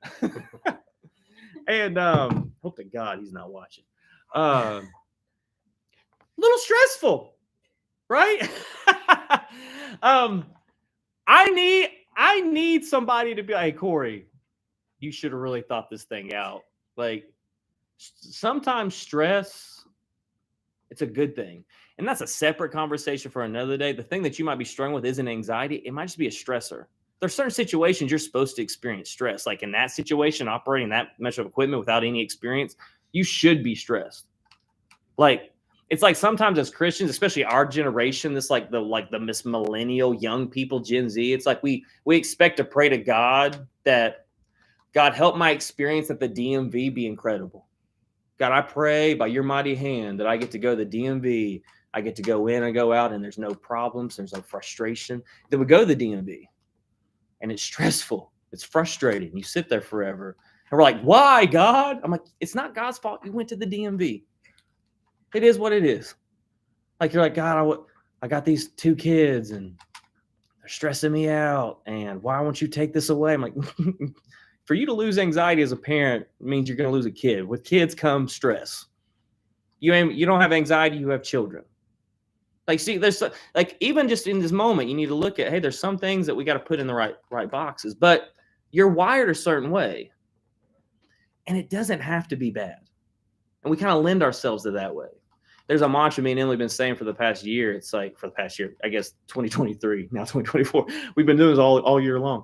And hope to God he's not watching. A little stressful, right? I need somebody to be like, hey, Corey, you should have really thought this thing out. Like, sometimes stress, it's a good thing. And that's a separate conversation for another day. The thing that you might be struggling with isn't anxiety. It might just be a stressor. There's certain situations you're supposed to experience stress. Like in that situation, operating that much of equipment without any experience, you should be stressed. Like, it's like sometimes as Christians, especially our generation, this the millennial young people, Gen Z, it's like we expect to pray to God that God help my experience at the DMV be incredible. God, I pray by your mighty hand that I get to go to the DMV. I get to go in and go out and there's no problems. There's no frustration. Then we go to the DMV and it's stressful. It's frustrating. You sit there forever. And we're like, why, God? I'm like, it's not God's fault. You went to the DMV. It is what it is. Like, you're like, God, I got these 2 kids and they're stressing me out. And why won't you take this away? I'm like, for you to lose anxiety as a parent means you're going to lose a kid. With kids come stress. You don't have anxiety, you have children. Like, see, there's even just in this moment, you need to look at, hey, there's some things that we got to put in the right boxes, but you're wired a certain way. And it doesn't have to be bad. And we kind of lend ourselves to that way. There's a mantra me and Emily have been saying for the past year. It's like for the past year, I guess 2023, now 2024. We've been doing this all year long.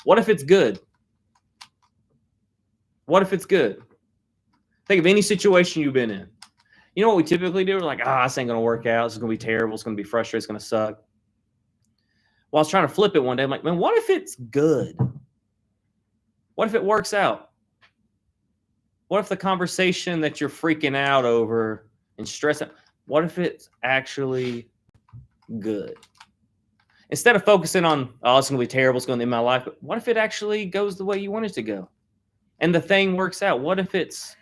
What if it's good? What if it's good? Think of any situation you've been in. You know what we typically do? We're like, this ain't gonna work out. This is gonna be terrible. It's gonna be frustrating. It's gonna suck. Well, I was trying to flip it one day. I'm like, man, what if it's good? What if it works out? What if the conversation that you're freaking out over and stressing, what if it's actually good? Instead of focusing on, it's going to be terrible, it's going to end my life, but what if it actually goes the way you want it to go? And the thing works out. What if it's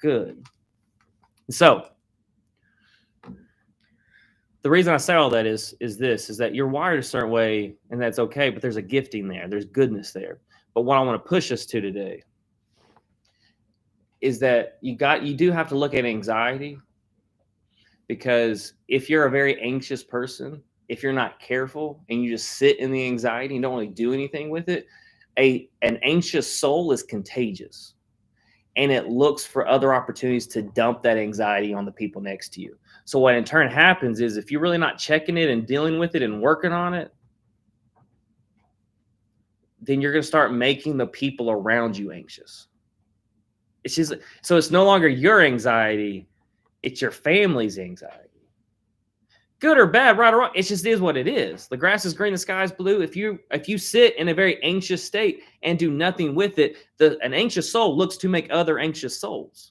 good? So, the reason I say all that is that you're wired a certain way, and that's okay, but there's a gifting there. There's goodness there. But what I want to push us to today is that you do have to look at anxiety, because if you're a very anxious person, if you're not careful and you just sit in the anxiety and don't really do anything with it, an anxious soul is contagious, and it looks for other opportunities to dump that anxiety on the people next to you. So what in turn happens is, if you're really not checking it and dealing with it and working on it, then you're going to start making the people around you anxious. So it's no longer your anxiety, it's your family's anxiety. Good or bad, right or wrong, it just is what it is. The grass is green, the sky is blue. If you sit in a very anxious state and do nothing with it, an anxious soul looks to make other anxious souls.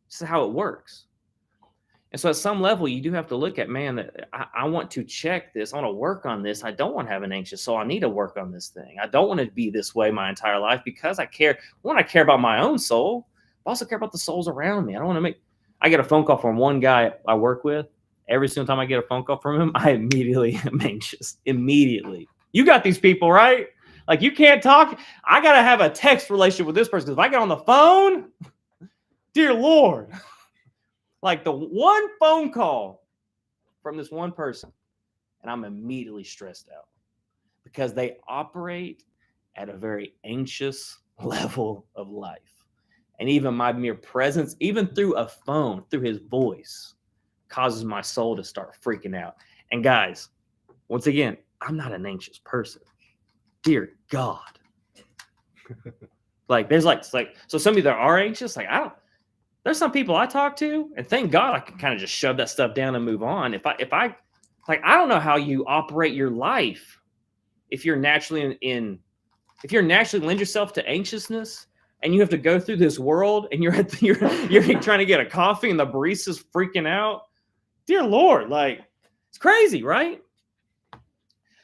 This is how it works. And so at some level, you do have to look at, man, that I want to check this. I want to work on this. I don't want to have an anxious soul. I need to work on this thing. I don't want to be this way my entire life, because I care. One, I care about my own soul. I also care about the souls around me. I get a phone call from one guy I work with. Every single time I get a phone call from him, I immediately am anxious. Immediately. You got these people, right? Like, you can't talk. I got to have a text relationship with this person, because if I get on the phone, dear Lord, like the one phone call from this one person, and I'm immediately stressed out, because they operate at a very anxious level of life. And even my mere presence, even through a phone, through his voice, causes my soul to start freaking out. And guys, once again, I'm not an anxious person. Dear God. Like, there's so some of you that are anxious, there's some people I talk to, and thank God I can kind of just shove that stuff down and move on. If I don't know how you operate your life if you're naturally if you're naturally lend yourself to anxiousness, and you have to go through this world, and you're trying to get a coffee and the barista's freaking out. Dear Lord, it's crazy, right?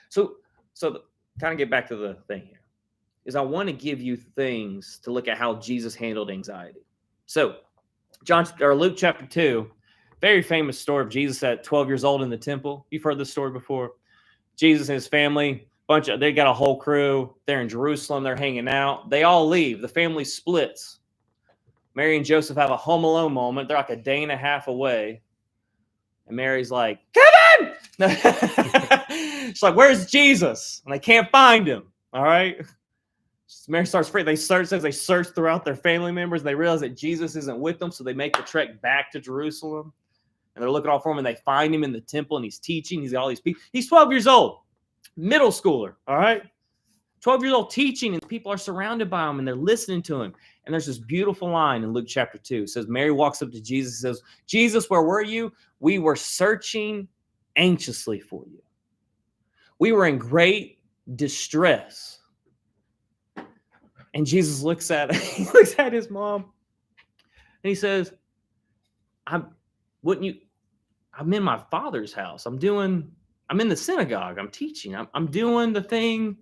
So kind of get back to the thing here, is I want to give you things to look at how Jesus handled anxiety. So Luke chapter 2, very famous story of Jesus at 12 years old in the temple. You've heard this story before. Jesus and his family, they got a whole crew. They're in Jerusalem. They're hanging out. They all leave. The family splits. Mary and Joseph have a home alone moment. They're like a day and a half away. And Mary's like, Kevin! She's like, where's Jesus? And they can't find him. All right. Mary starts freaking. They search throughout their family members. And they realize that Jesus isn't with them. So they make the trek back to Jerusalem. And they're looking all for him. And they find him in the temple. And he's teaching. He's got all these people. He's 12 years old. Middle schooler. All right. 12 years old teaching. And people are surrounded by him. And they're listening to him. And there's this beautiful line in Luke chapter 2. It says, Mary walks up to Jesus and says, Jesus, where were you? We were searching anxiously for you. We were in great distress. And Jesus looks at his mom, and he says, I'm in my Father's house. I'm in the synagogue. I'm teaching. I'm doing the thing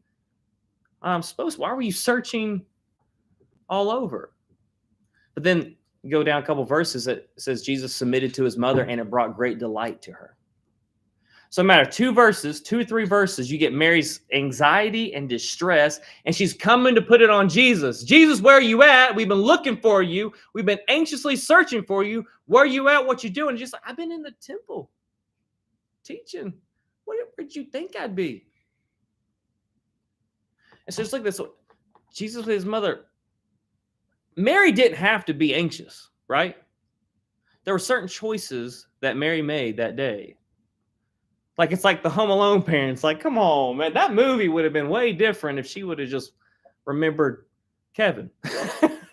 I'm supposed to. Why were you searching all over? But then you go down a couple verses that says Jesus submitted to his mother, and it brought great delight to her. So no matter 2 or 3 verses, you get Mary's anxiety and distress, and she's coming to put it on Jesus. Jesus, where are you at? We've been looking for you. We've been anxiously searching for you. Where are you at? What you doing? Just like, I've been in the temple teaching. Where'd you think I'd be? And so just like this, Jesus with his mother, Mary didn't have to be anxious, right? There were certain choices that Mary made that day. It's like the Home Alone parents. Like, come on, man. That movie would have been way different if she would have just remembered Kevin.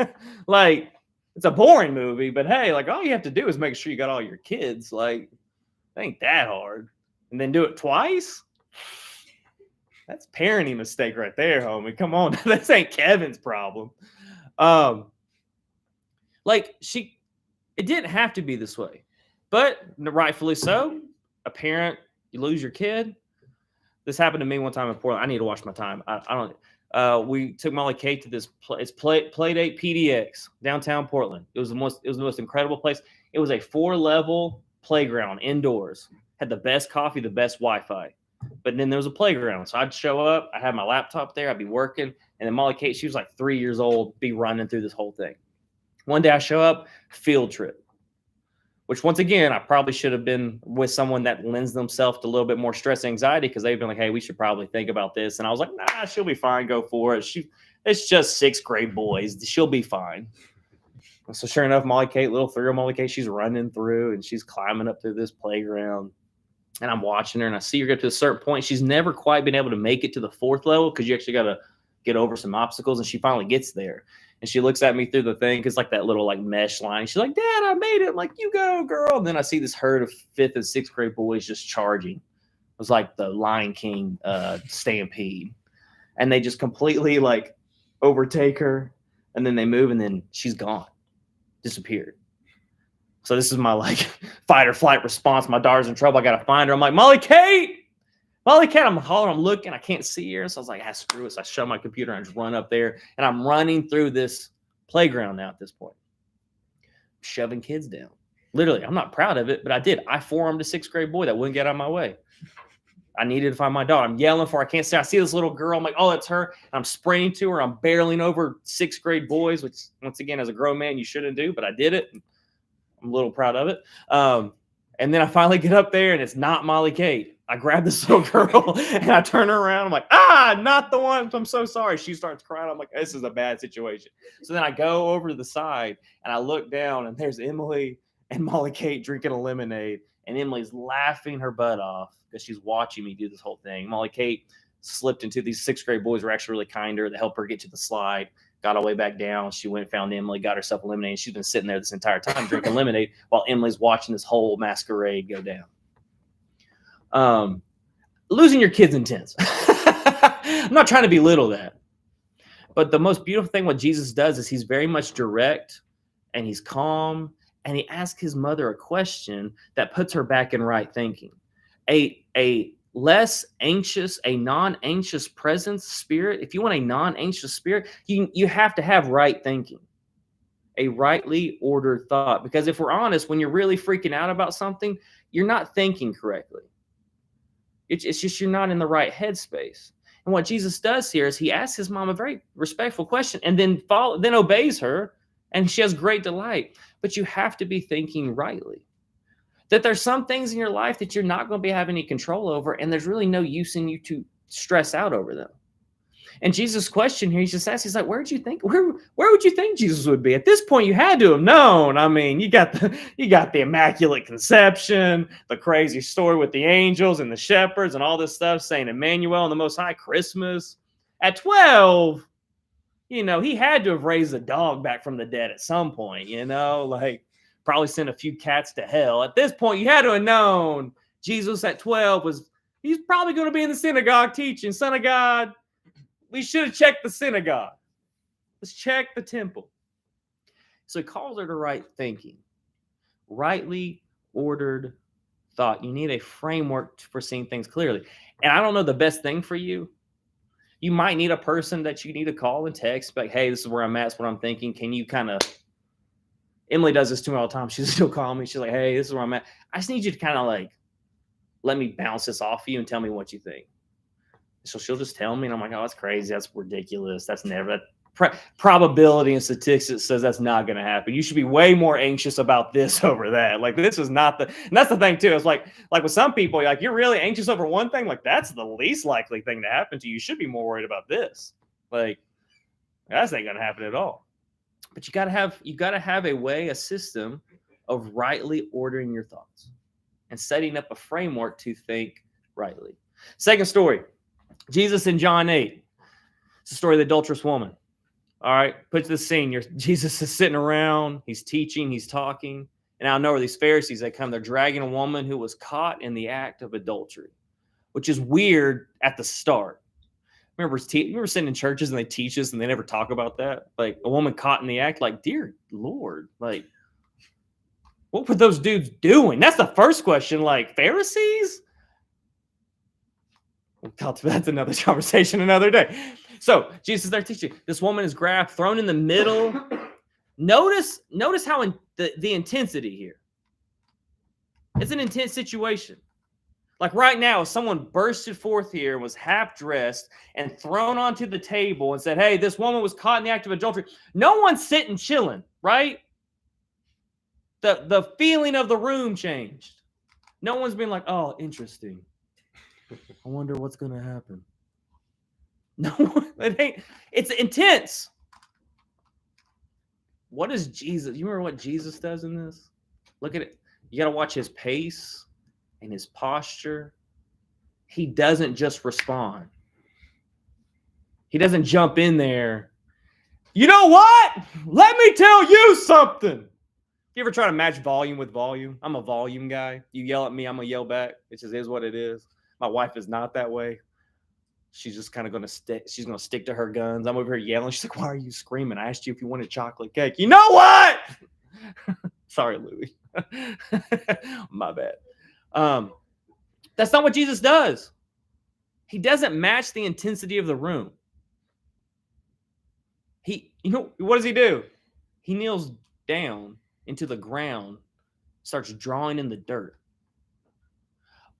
It's It's a boring movie, but hey, like all you have to do is make sure you got all your kids. Like, it ain't that hard. And then do it twice? That's parenting mistake right there, homie. Come on. This ain't Kevin's problem. Like it didn't have to be this way, but rightfully so. A parent, you lose your kid. This happened to me one time in Portland. I need to watch my time. I don't. We took Molly Kate to this Playdate PDX downtown Portland. It was the most incredible place. It was a 4-level playground indoors. Had the best coffee, the best Wi-Fi. But then there was a playground. So I'd show up, I had my laptop there, I'd be working, and then Molly Kate, she was like 3 years old, be running through this whole thing. One day I show up, field trip. Which once again, I probably should have been with someone that lends themselves to a little bit more stress and anxiety, because they've been like, hey, we should probably think about this. And I was like, nah, she'll be fine. Go for it. It's just 6th grade boys. She'll be fine. And so sure enough, Molly Kate, little 3-year-old Molly Kate, she's running through and she's climbing up through this playground. And I'm watching her and I see her get to a certain point. She's never quite been able to make it to the 4th level, because you actually got to get over some obstacles. And she finally gets there. And she looks at me through the thing, because like that little like mesh line. She's like, Dad, I made it. I'm like, you go, girl. And then I see this herd of 5th and 6th grade boys just charging. It was like the Lion King stampede. And they just completely like overtake her. And then they move and then she's gone. Disappeared. So this is my like fight or flight response. My daughter's in trouble. I got to find her. I'm like, Molly Kate. I'm hollering, I'm looking, I can't see her. So I was like, screw it. So I shut my computer and I just run up there, and I'm running through this playground now at this point, shoving kids down. Literally, I'm not proud of it, but I did. I forearmed a 6th grade boy that wouldn't get out of my way. I needed to find my daughter. I'm yelling for her. I can't see. I see this little girl. I'm like, oh, it's her. And I'm sprinting to her. I'm barreling over 6th grade boys, which once again, as a grown man, you shouldn't do, but I did it. I'm a little proud of it. And then I finally get up there, and it's not Molly Kate. I grab this little girl and I turn her around. I'm like, not the one. I'm so sorry. She starts crying. I'm like, this is a bad situation. So then I go over to the side and I look down, and there's Emily and Molly Kate drinking a lemonade. And Emily's laughing her butt off because she's watching me do this whole thing. Molly Kate slipped into these 6th grade boys were actually really kind to her. They helped her get to the slide, got all the way back down. She went and found Emily, got herself a lemonade. And she's been sitting there this entire time drinking lemonade while Emily's watching this whole masquerade go down. Losing your kids intense. I'm not trying to belittle that, but the most beautiful thing what Jesus does is he's very much direct and he's calm, and he asks his mother a question that puts her back in right thinking. A less anxious, a non-anxious presence spirit. If you want a non-anxious spirit, you have to have right thinking, a rightly ordered thought. Because if we're honest, when you're really freaking out about something, you're not thinking correctly. It's just you're not in the right headspace. And what Jesus does here is he asks his mom a very respectful question and then obeys her, and she has great delight. But you have to be thinking rightly. That there's some things in your life that you're not going to be having any control over, and there's really no use in you to stress out over them. And Jesus' question here, he's just asked, he's like, where would you think Jesus would be? At this point, you had to have known. I mean, you got the Immaculate Conception, the crazy story with the angels and the shepherds and all this stuff, saying Emmanuel and the Most High, Christmas. At 12, he had to have raised a dog back from the dead at some point, like probably sent a few cats to hell. At this point, you had to have known Jesus at 12 he's probably going to be in the synagogue teaching, Son of God. We should have checked the synagogue. Let's check the temple. So he calls her to right thinking, rightly ordered thought. You need a framework for seeing things clearly. And I don't know the best thing for you. You might need a person that you need to call and text, like, hey, this is where I'm at, this is what I'm thinking. Can you Emily does this to me all the time. She's still calling me. She's like, hey, this is where I'm at. I just need you to kind of like, let me bounce this off of you and tell me what you think. So she'll just tell me, and I'm like, oh, that's crazy. That's ridiculous. That's never probability and statistics says that's not going to happen. You should be way more anxious about this over that. Like, this is not and that's the thing too. It's like with some people, like, you're really anxious over one thing. Like, that's the least likely thing to happen to you. You should be more worried about this. Like, that's not going to happen at all. But you got to have a system of rightly ordering your thoughts and setting up a framework to think rightly. Second story. Jesus in John 8. It's the story of the adulterous woman. All right, put the scene. Jesus is sitting around. He's teaching. He's talking. And out of nowhere, these Pharisees, they come. They're dragging a woman who was caught in the act of adultery, which is weird at the start. Remember sitting in churches and they teach us and they never talk about that? Like a woman caught in the act, like, dear Lord, like, what were those dudes doing? That's the first question. Like, Pharisees? That's another conversation another day. So Jesus is there teaching. This woman is grabbed, thrown in the middle. Notice how the intensity here. It's an intense situation. Like right now, if someone bursted forth here and was half dressed and thrown onto the table and said, hey, this woman was caught in the act of adultery, no one's sitting chilling, right? The feeling of the room changed. No one's been like, oh, interesting. I wonder what's going to happen. No, it's intense. What is Jesus? You remember what Jesus does in this? Look at it. You got to watch his pace and his posture. He doesn't just respond. He doesn't jump in there. You know what? Let me tell you something. You ever try to match volume with volume? I'm a volume guy. You yell at me, I'm going to yell back. It just is what it is. My wife is not that way. She's just kind of going to stick. She's going to stick to her guns. I'm over here yelling. She's like, why are you screaming? I asked you if you wanted chocolate cake. You know what? Sorry, Louie. My bad. That's not what Jesus does. He doesn't match the intensity of the room. What does he do? He kneels down into the ground, starts drawing in the dirt.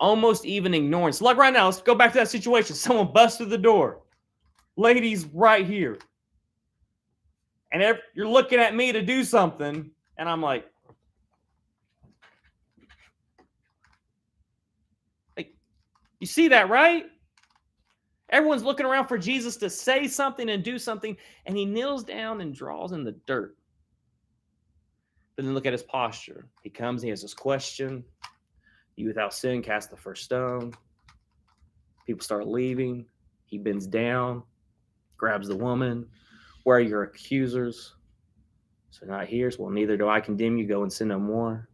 Almost even ignoring. So like right now, let's go back to that situation. Someone busts through the door. Lady's right here. And you're looking at me to do something. And I'm like, you see that, right? Everyone's looking around for Jesus to say something and do something. And he kneels down and draws in the dirt. But then look at his posture. He comes, he has this question. You without sin, cast the first stone. People start leaving. He bends down, grabs the woman. Where are your accusers? So not here. So, well, neither do I condemn you. Go and sin no more.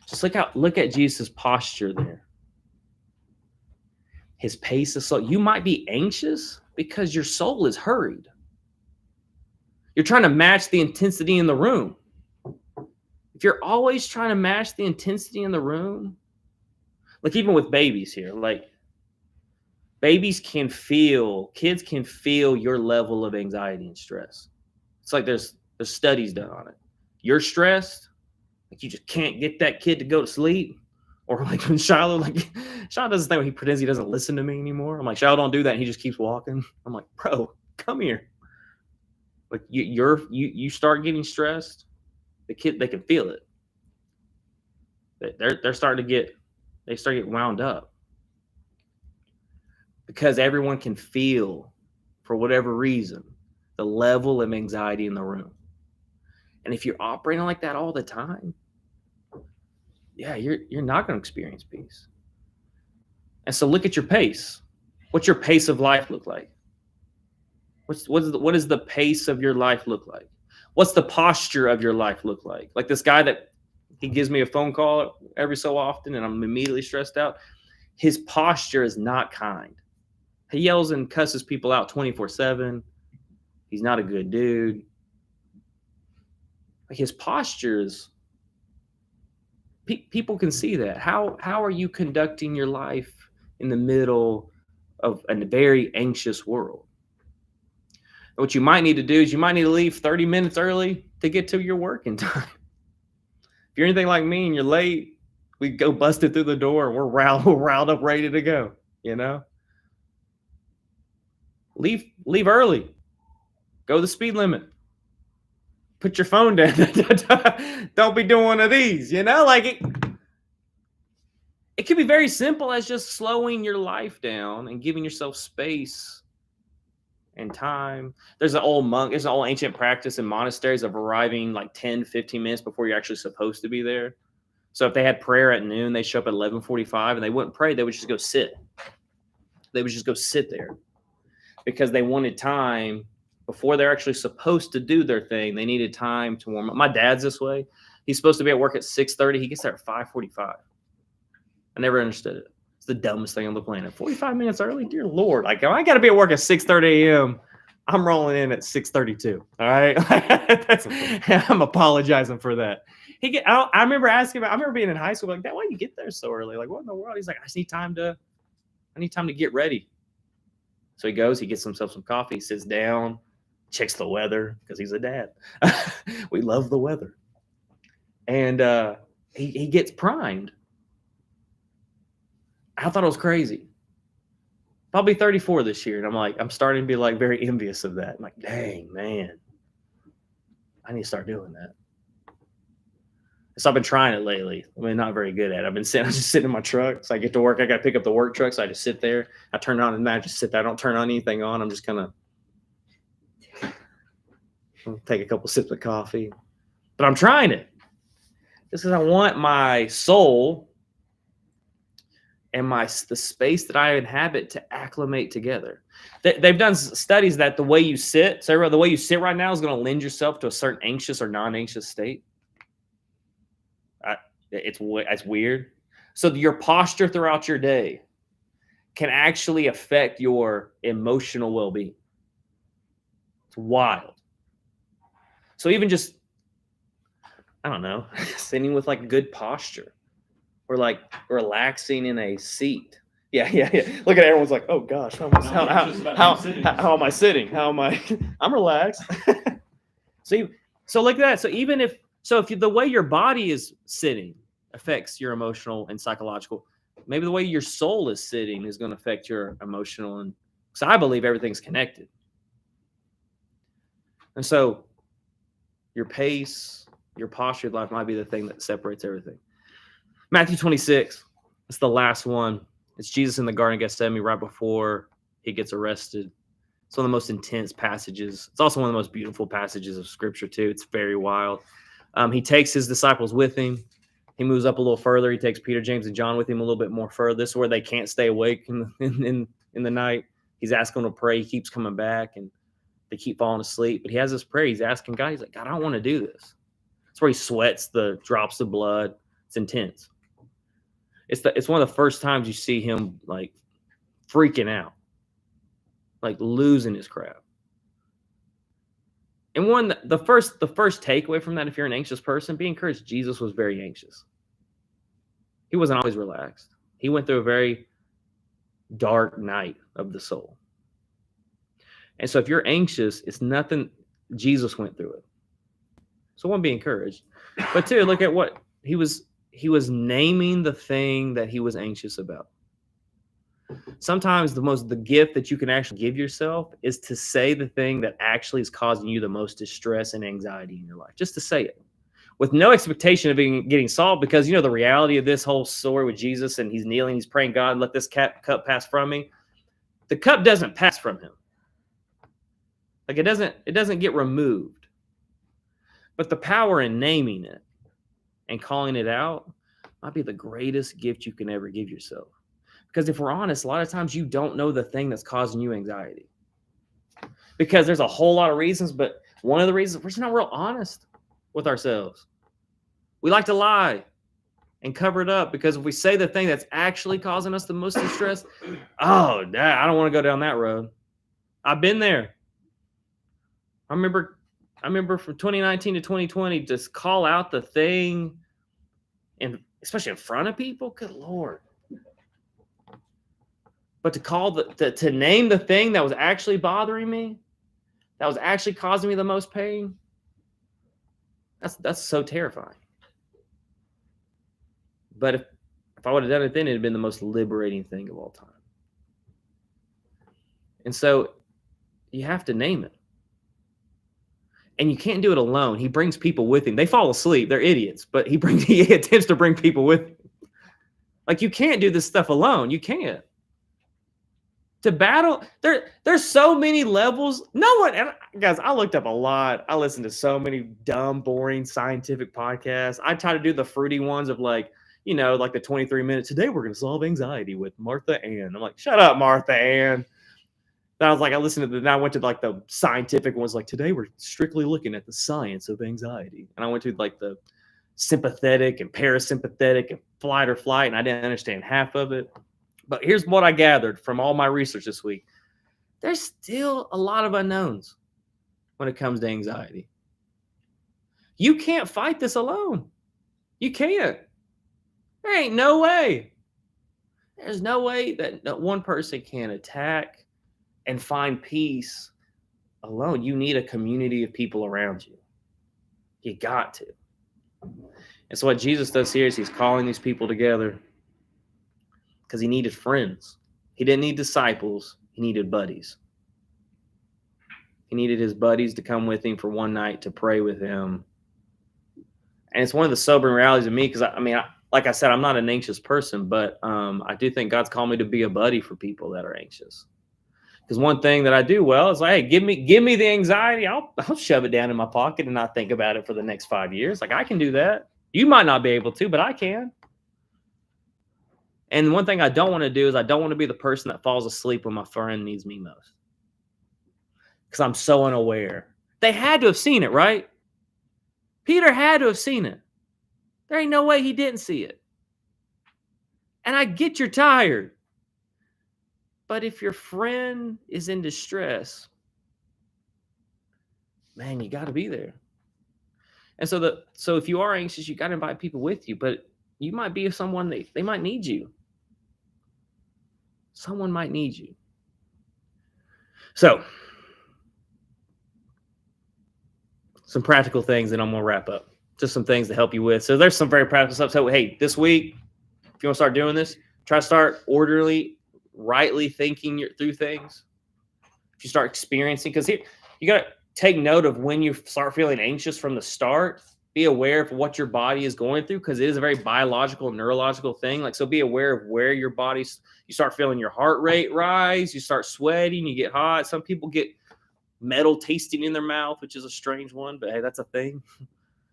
Just look at Jesus' posture there. His pace is slow. You might be anxious because your soul is hurried. You're trying to match the intensity in the room. If you're always trying to match the intensity in the room, like even with babies here, like kids can feel your level of anxiety and stress. It's like there's studies done on it. You're stressed, like you just can't get that kid to go to sleep. Or like when Shiloh does this thing where he pretends he doesn't listen to me anymore. I'm like, Shiloh, don't do that. And he just keeps walking. I'm like, bro, come here. Like you start getting stressed, the kid, they can feel it. They start to get wound up because everyone can feel, for whatever reason, the level of anxiety in the room. And if you're operating like that all the time, yeah, you're not going to experience peace. And so look at your pace. What's your pace of life look like? What does the pace of your life look like? What's the posture of your life look like? Like this guy that he gives me a phone call every so often and I'm immediately stressed out. His posture is not kind. He yells and cusses people out 24/7. He's not a good dude. Like his postures, people can see that. How are you conducting your life in the middle of a very anxious world? What you might need to do is you might need to leave 30 minutes early to get to your working time. If you're anything like me and you're late, we go busted through the door and we're riled up, ready to go, you know? Leave early. Go the speed limit. Put your phone down. Don't be doing one of these, you know? Like it can be very simple as just slowing your life down and giving yourself space and time. There's an old ancient practice in monasteries of arriving like 10, 15 minutes before you're actually supposed to be there. So if they had prayer at noon, they show up at 11:45 and they wouldn't pray. They would just go sit. They would just go sit there because they wanted time before they're actually supposed to do their thing, they needed time to warm up. My dad's this way. He's supposed to be at work at 6:30. He gets there at 5:45. I never understood it. It's the dumbest thing on the planet. 45 minutes early? Dear Lord. Like, I got to be at work at 6:30 a.m. I'm rolling in at 6:32. All right. I'm apologizing for that. I remember asking about, I remember being in high school, like, Dad, why do you get there so early? Like, what in the world? He's like, I need time to get ready. So he goes, he gets himself some coffee, sits down, checks the weather because he's a dad. We love the weather. And he gets primed. I thought it was crazy. I'll be 34 this year. And I'm starting to be like very envious of that. I'm like, dang, man, I need to start doing that. So I've been trying it lately. I mean, not very good at it. I'm just sitting in my truck. So I get to work. I got to pick up the work truck. So I just sit there. I turn it on and I just sit there. I don't turn on anything on. I'm just going to take a couple sips of coffee. But I'm trying it. Just because I want my soul and the space that I inhabit to acclimate together. They've done studies that the way you sit, so the way you sit right now is going to lend yourself to a certain anxious or non-anxious state. It's weird. So your posture throughout your day can actually affect your emotional well-being. It's wild. So even just, I don't know, sitting with like good posture. Or like relaxing in a seat. Yeah. Look at everyone's like, oh gosh, how am I sitting? How am I? I'm relaxed. So like that. So if the way your body is sitting affects your emotional and psychological, maybe the way your soul is sitting is going to affect your emotional. And so I believe everything's connected. And so your pace, your posture of life might be the thing that separates everything. Matthew 26, it's the last one. It's Jesus in the Garden of Gethsemane right before he gets arrested. It's one of the most intense passages. It's also one of the most beautiful passages of Scripture, too. It's very wild. He takes his disciples with him. He moves up a little further. He takes Peter, James, and John with him a little bit more further. This is where they can't stay awake in the night. He's asking them to pray. He keeps coming back, and they keep falling asleep. But he has this prayer. He's asking God. He's like, God, I don't want to do this. That's where he sweats the drops of blood. It's intense. It's one of the first times you see him like freaking out, like losing his crap. And the first takeaway from that, if you're an anxious person, be encouraged. Jesus was very anxious. He wasn't always relaxed. He went through a very dark night of the soul. And so if you're anxious, it's nothing. Jesus went through it. So one, be encouraged. But two, look at what he was naming the thing that he was anxious about. Sometimes the gift that you can actually give yourself is to say the thing that actually is causing you the most distress and anxiety in your life. Just to say it with no expectation of getting solved, because you know the reality of this whole story with Jesus, and he's kneeling, he's praying, God, let this cup pass from me. The cup doesn't pass from him. Like it doesn't get removed. But the power in naming it and calling it out might be the greatest gift you can ever give yourself. Because if we're honest, a lot of times you don't know the thing that's causing you anxiety. Because there's a whole lot of reasons, but one of the reasons, we're just not real honest with ourselves. We like to lie and cover it up, because if we say the thing that's actually causing us the most distress, I don't want to go down that road. I've been there. I remember from 2019 to 2020, just call out the thing, and especially in front of people, good Lord. But to name the thing that was actually bothering me, that was actually causing me the most pain, that's so terrifying. But if I would have done it then, it'd have been the most liberating thing of all time. And so you have to name it. And you can't do it alone. He brings people with him. They fall asleep. They're idiots, but he attempts to bring people with him. Like, you can't do this stuff alone. You can't. To battle, there's so many levels. No one, and guys, I looked up a lot. I listened to so many dumb, boring scientific podcasts. I try to do the fruity ones of like the 23 minutes. Today we're going to solve anxiety with Martha Ann. I'm like, shut up, Martha Ann. Then I was like, I listened to the, then I went to like the scientific ones, like today we're strictly looking at the science of anxiety. And I went to like the sympathetic and parasympathetic and flight or flight, and I didn't understand half of it. But here's what I gathered from all my research this week. There's still a lot of unknowns when it comes to anxiety. You can't fight this alone. You can't. There ain't no way. There's no way that one person can attack and find peace alone. You need a community of people around you. You got to. And so what Jesus does here is he's calling these people together because he needed friends. He didn't need disciples. He needed buddies. He needed his buddies to come with him for one night to pray with him. And it's one of the sobering realities of me because, like I said, I'm not an anxious person, but I do think God's called me to be a buddy for people that are anxious. Because one thing that I do well is like, hey, give me the anxiety. I'll shove it down in my pocket and not think about it for the next 5 years. Like I can do that. You might not be able to, but I can. And one thing I don't want to do is I don't want to be the person that falls asleep when my friend needs me most. Because I'm so unaware. They had to have seen it, right? Peter had to have seen it. There ain't no way he didn't see it. And I get you're tired. But if your friend is in distress, man, you got to be there. And so if you are anxious, you got to invite people with you. But you might be someone they might need you. Someone might need you. So, some practical things, and I'm going to wrap up. Just some things to help you with. So there's some very practical stuff. So, hey, this week, if you want to start doing this, try to start rightly thinking through things. If you start experiencing, because here, you got to take note of when you start feeling anxious from the start. Be aware of what your body is going through, because it is a very biological, neurological thing. Like, so be aware of where your body's, you start feeling your heart rate rise, you start sweating, you get hot. Some people get metal tasting in their mouth, which is a strange one, but hey, that's a thing.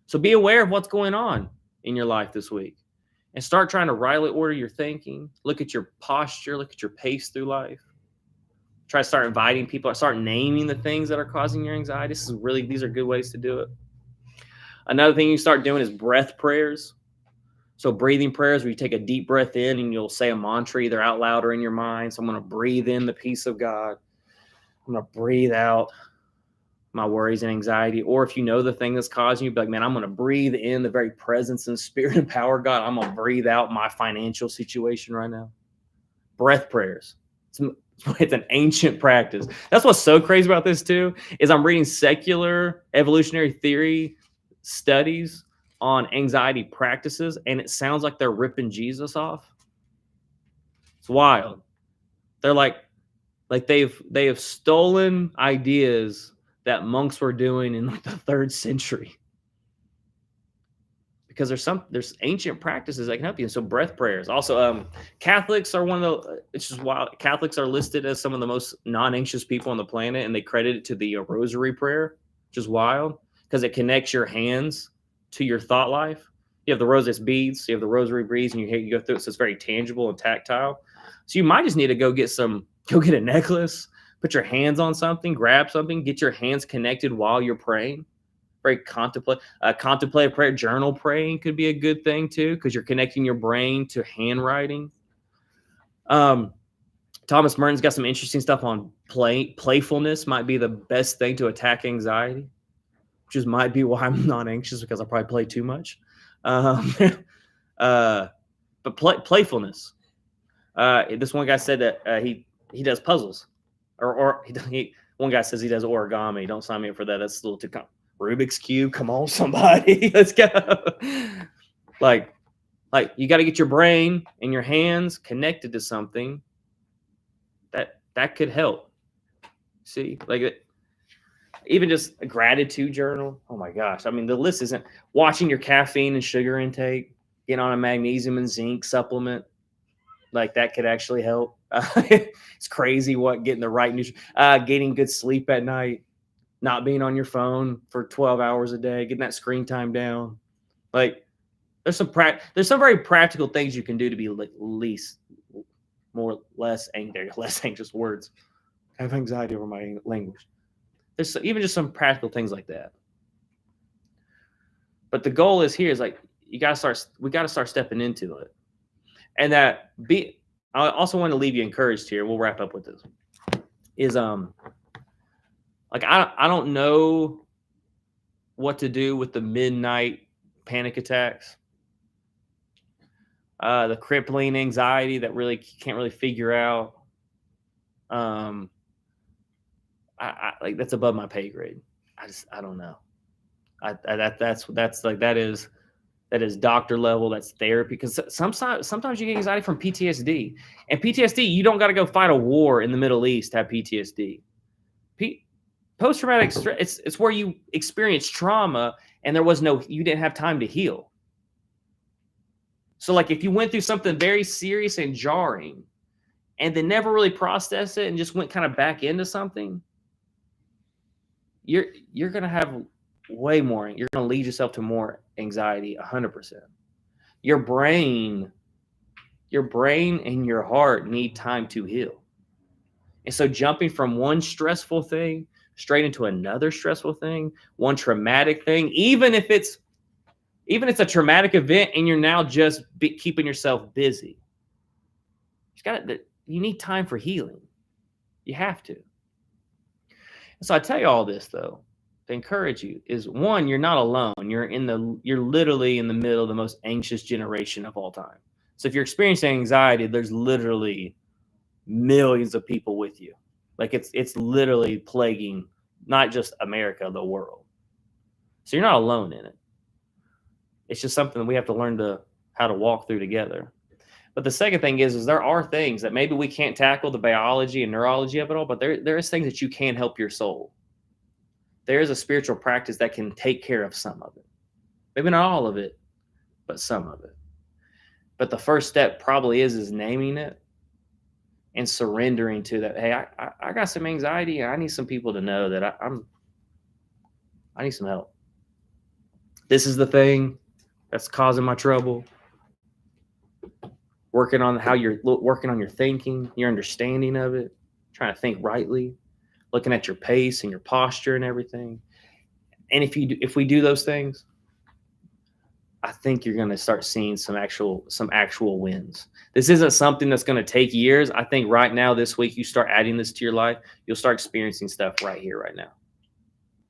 So be aware of what's going on in your life this week and start trying to rightly order your thinking. Look at your posture, look at your pace through life. Try to start inviting people, start naming the things that are causing your anxiety. These are good ways to do it. Another thing you start doing is breath prayers. So breathing prayers where you take a deep breath in and you'll say a mantra either out loud or in your mind. So I'm going to breathe in the peace of God. I'm going to breathe out my worries and anxiety. Or if you know the thing that's causing you, be like, man, I'm going to breathe in the very presence and spirit and power of God. I'm going to breathe out my financial situation right now. Breath prayers. It's an ancient practice. That's what's so crazy about this too, is I'm reading secular evolutionary theory studies on anxiety practices, and it sounds like they're ripping Jesus off. It's wild. They're like they have stolen ideas that monks were doing in like the 3rd century. Because there's ancient practices that can help you. And so breath prayers. Also, Catholics are one of the, it's just wild. Catholics are listed as some of the most non-anxious people on the planet, and they credit it to the rosary prayer, which is wild because it connects your hands to your thought life. You have the rosary beads, you have the rosary beads, and you go through it, so it's very tangible and tactile. So you might just need to go get a necklace, put your hands on something, grab something, get your hands connected while you're praying. Very contemplative prayer, journal praying could be a good thing too, because you're connecting your brain to handwriting. Thomas Merton's got some interesting stuff on playfulness. Might be the best thing to attack anxiety, which might be why I'm not anxious, because I probably play too much. But playfulness. This one guy said that he does puzzles, or one guy says he does origami. Don't sign me up for that. That's a little too Rubik's Cube. Come on, somebody. Let's go. Like you got to get your brain and your hands connected to something that could help. See, like even just a gratitude journal. Oh my gosh. I mean, the list isn't watching your caffeine and sugar intake, getting on a magnesium and zinc supplement. Like that could actually help. It's crazy what getting the right nutrition, getting good sleep at night, not being on your phone for 12 hours a day, getting that screen time down. Like there's some very practical things you can do to be less anxious words. I have anxiety over my language. There's even just some practical things like that. But the goal is here is like we got to start stepping into it. And I also want to leave you encouraged here. We'll wrap up with this. Is like I don't know what to do with the midnight panic attacks. The crippling anxiety that really can't really figure out. I like that's above my pay grade. I don't know. That is doctor level. That's therapy, because sometimes you get anxiety from PTSD, and PTSD, you don't got to go fight a war in the Middle East to have PTSD. Post traumatic stress. It's where you experience trauma and you didn't have time to heal. So like if you went through something very serious and jarring, and then never really processed it and just went kind of back into something, you're gonna have way more. You're gonna lead yourself to more anxiety, 100%. Your brain and your heart need time to heal. And so jumping from one stressful thing straight into another stressful thing, one traumatic thing, even if it's a traumatic event and you're now just keeping yourself busy, you need time for healing. You have to. So I tell you all this though, to encourage you is, one, you're not alone. You're literally in the middle of the most anxious generation of all time. So if you're experiencing anxiety, there's literally millions of people with you. Like it's literally plaguing not just America, the world. So you're not alone in it. It's just something that we have to learn how to walk through together. But the second thing is there are things that maybe we can't tackle the biology and neurology of it all, but there is things that you can help your soul. There is a spiritual practice that can take care of some of it. Maybe not all of it, but some of it. But the first step probably is naming it and surrendering to that. Hey, I got some anxiety, and I need some people to know that I need some help. This is the thing that's causing my trouble. Working on your thinking, your understanding of it, trying to think rightly, looking at your pace and your posture and everything. And if we do those things, I think you're going to start seeing some actual wins. This isn't something that's going to take years. I think right now, this week, you start adding this to your life, you'll start experiencing stuff right here, right now.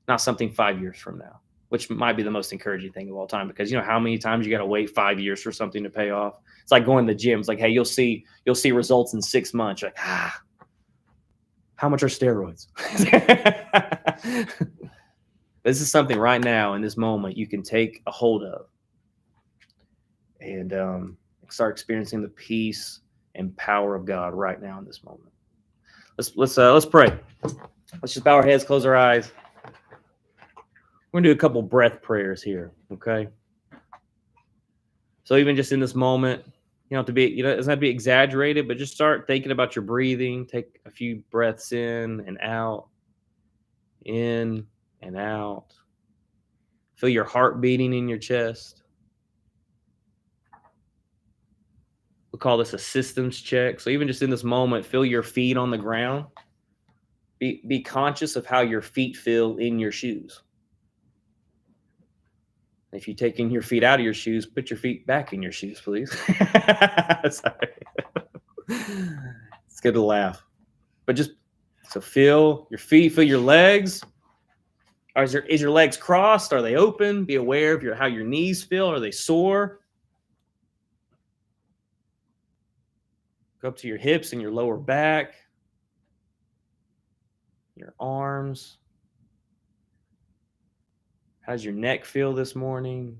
Not something 5 years from now, which might be the most encouraging thing of all time, because you know how many times you got to wait 5 years for something to pay off. It's like going to the gym. It's like, hey, you'll see results in 6 months. You're like, how much are steroids? This is something right now in this moment you can take a hold of and start experiencing the peace and power of God right now in this moment. Let's pray. Let's just bow our heads, close our eyes. We're gonna do a couple breath prayers here, okay? So even just in this moment, you don't have to be, it doesn't have to be exaggerated, but just start thinking about your breathing. Take a few breaths in and out. In and out. Feel your heart beating in your chest. We'll call this a systems check. So even just in this moment, feel your feet on the ground. Be conscious of how your feet feel in your shoes. If you're taking your feet out of your shoes, put your feet back in your shoes, please. Sorry. It's good to laugh. But so feel your feet, feel your legs. Is your legs crossed? Are they open? Be aware of how your knees feel. Are they sore? Go up to your hips and your lower back. Your arms. How's your neck feel this morning?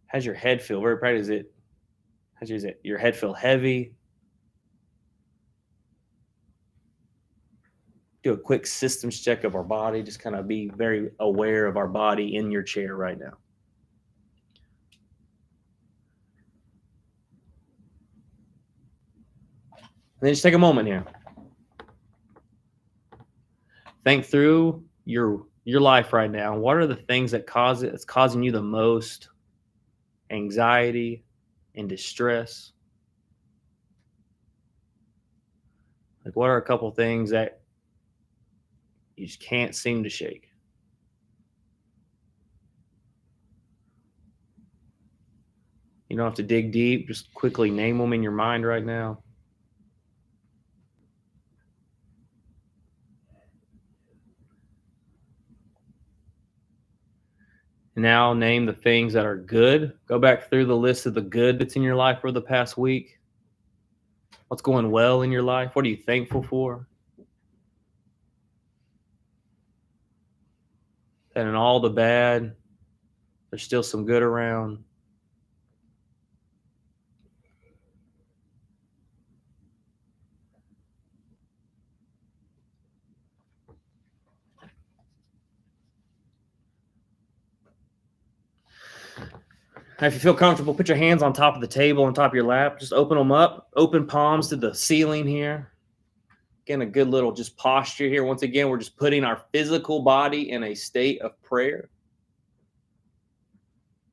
How's your head feel? Very proud. How's your head feel heavy? Do a quick systems check of our body. Just kind of be very aware of our body in your chair right now. And then just take a moment here. Think through your life right now. What are the things that's causing you the most anxiety and distress? Like, what are a couple things that you just can't seem to shake? You don't have to dig deep. Just quickly name them in your mind right now. Now name the things that are good. Go back through the list of the good that's in your life for the past week. What's going well in your life? What are you thankful for? And in all the bad, there's still some good around. Now, if you feel comfortable, put your hands on top of the table, on top of your lap. Just open them up. Open palms to the ceiling here. Again, a good little just posture here. Once again, we're just putting our physical body in a state of prayer.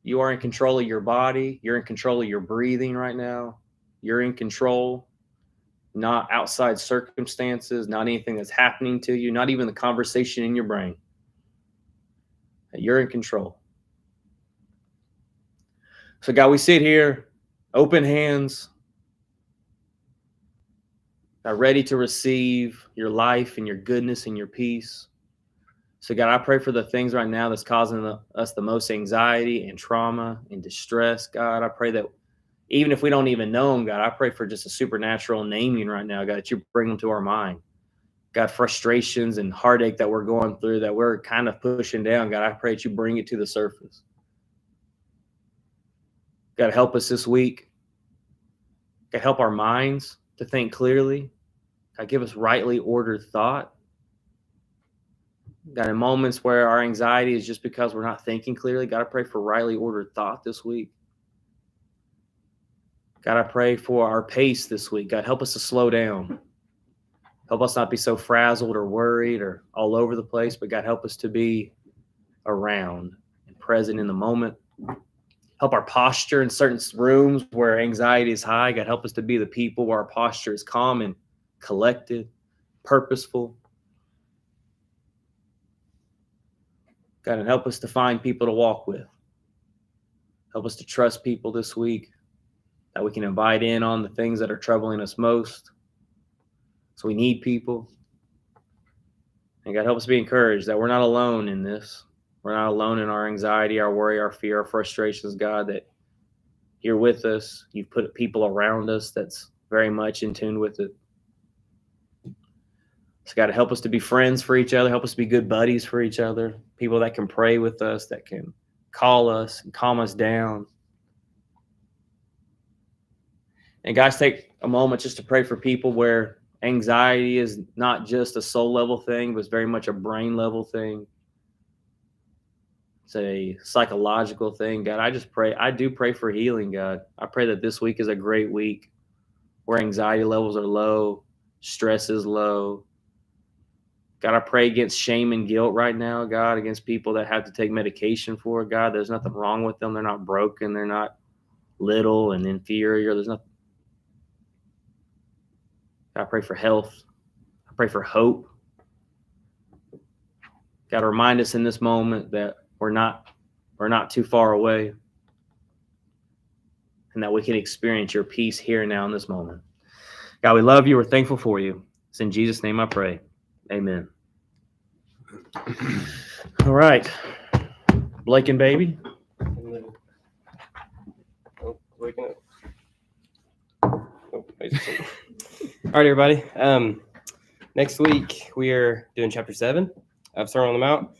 You are in control of your body. You're in control of your breathing right now. You're in control, not outside circumstances, not anything that's happening to you, not even the conversation in your brain. You're in control. So, God, we sit here, open hands, ready to receive your life and your goodness and your peace. So, God, I pray for the things right now that's causing us the most anxiety and trauma and distress. God, I pray that even if we don't even know them, God, I pray for just a supernatural naming right now, God, that you bring them to our mind. God, frustrations and heartache that we're going through, that we're kind of pushing down, God, I pray that you bring it to the surface. God, help us this week. God, help our minds to think clearly. God, give us rightly ordered thought. God, in moments where our anxiety is just because we're not thinking clearly, God, I pray for rightly ordered thought this week. God, I pray for our pace this week. God, help us to slow down. Help us not be so frazzled or worried or all over the place, but God, help us to be around and present in the moment. Help our posture in certain rooms where anxiety is high. God, help us to be the people where our posture is calm and collected, purposeful. God, and help us to find people to walk with. Help us to trust people this week that we can invite in on the things that are troubling us most. So we need people. And God, help us be encouraged that we're not alone in this. We're not alone in our anxiety, our worry, our fear, our frustrations, God, that you're with us. You've put people around us that's very much in tune with it. So God, help us to be friends for each other. Help us to be good buddies for each other. People that can pray with us, that can call us and calm us down. And guys, take a moment just to pray for people where anxiety is not just a soul level thing, but it's very much a brain level thing. It's a psychological thing. God, I do pray for healing, God. I pray that this week is a great week where anxiety levels are low, stress is low. God, I pray against shame and guilt right now, God, against people that have to take medication for it, God. There's nothing wrong with them. They're not broken. They're not little and inferior. There's nothing. God, I pray for health. I pray for hope. God, remind us in this moment that we're not too far away and that we can experience your peace here and now in this moment. God, we love you. We're thankful for you. It's in Jesus' name I pray. Amen. All right. Blake and baby. Oh, waking up. Oh, all right, everybody. Next week we are doing chapter 7 of Sermon on the Mount.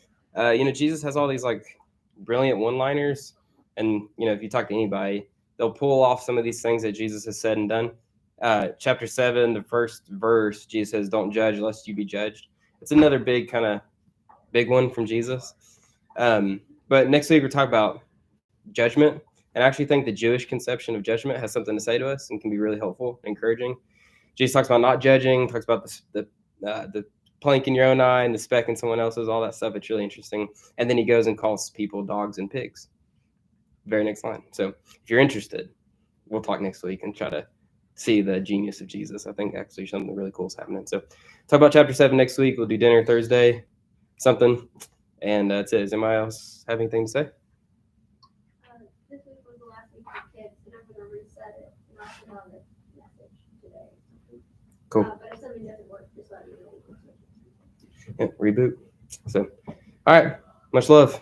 Jesus has all these like brilliant one-liners, and if you talk to anybody, they'll pull off some of these things that Jesus has said and done. Chapter 7, the first verse, Jesus says, "Don't judge lest you be judged." It's another big one from Jesus. But next week we're talking about judgment, and I actually think the Jewish conception of judgment has something to say to us and can be really helpful, encouraging. Jesus talks about not judging, talks about the plank in your own eye and the speck in someone else's, all that stuff. It's really interesting. And then he goes and calls people dogs and pigs. Very next line. So if you're interested, we'll talk next week and try to see the genius of Jesus. I think actually something really cool is happening. So talk about chapter 7 next week. We'll do dinner Thursday, something. And that's it. Does anybody else have anything to say? This week was the last week for kids, and I'm going to reset it, and I'll put on the message today. Cool. But if something doesn't work, just let me know. Yeah, reboot. So, all right. Much love.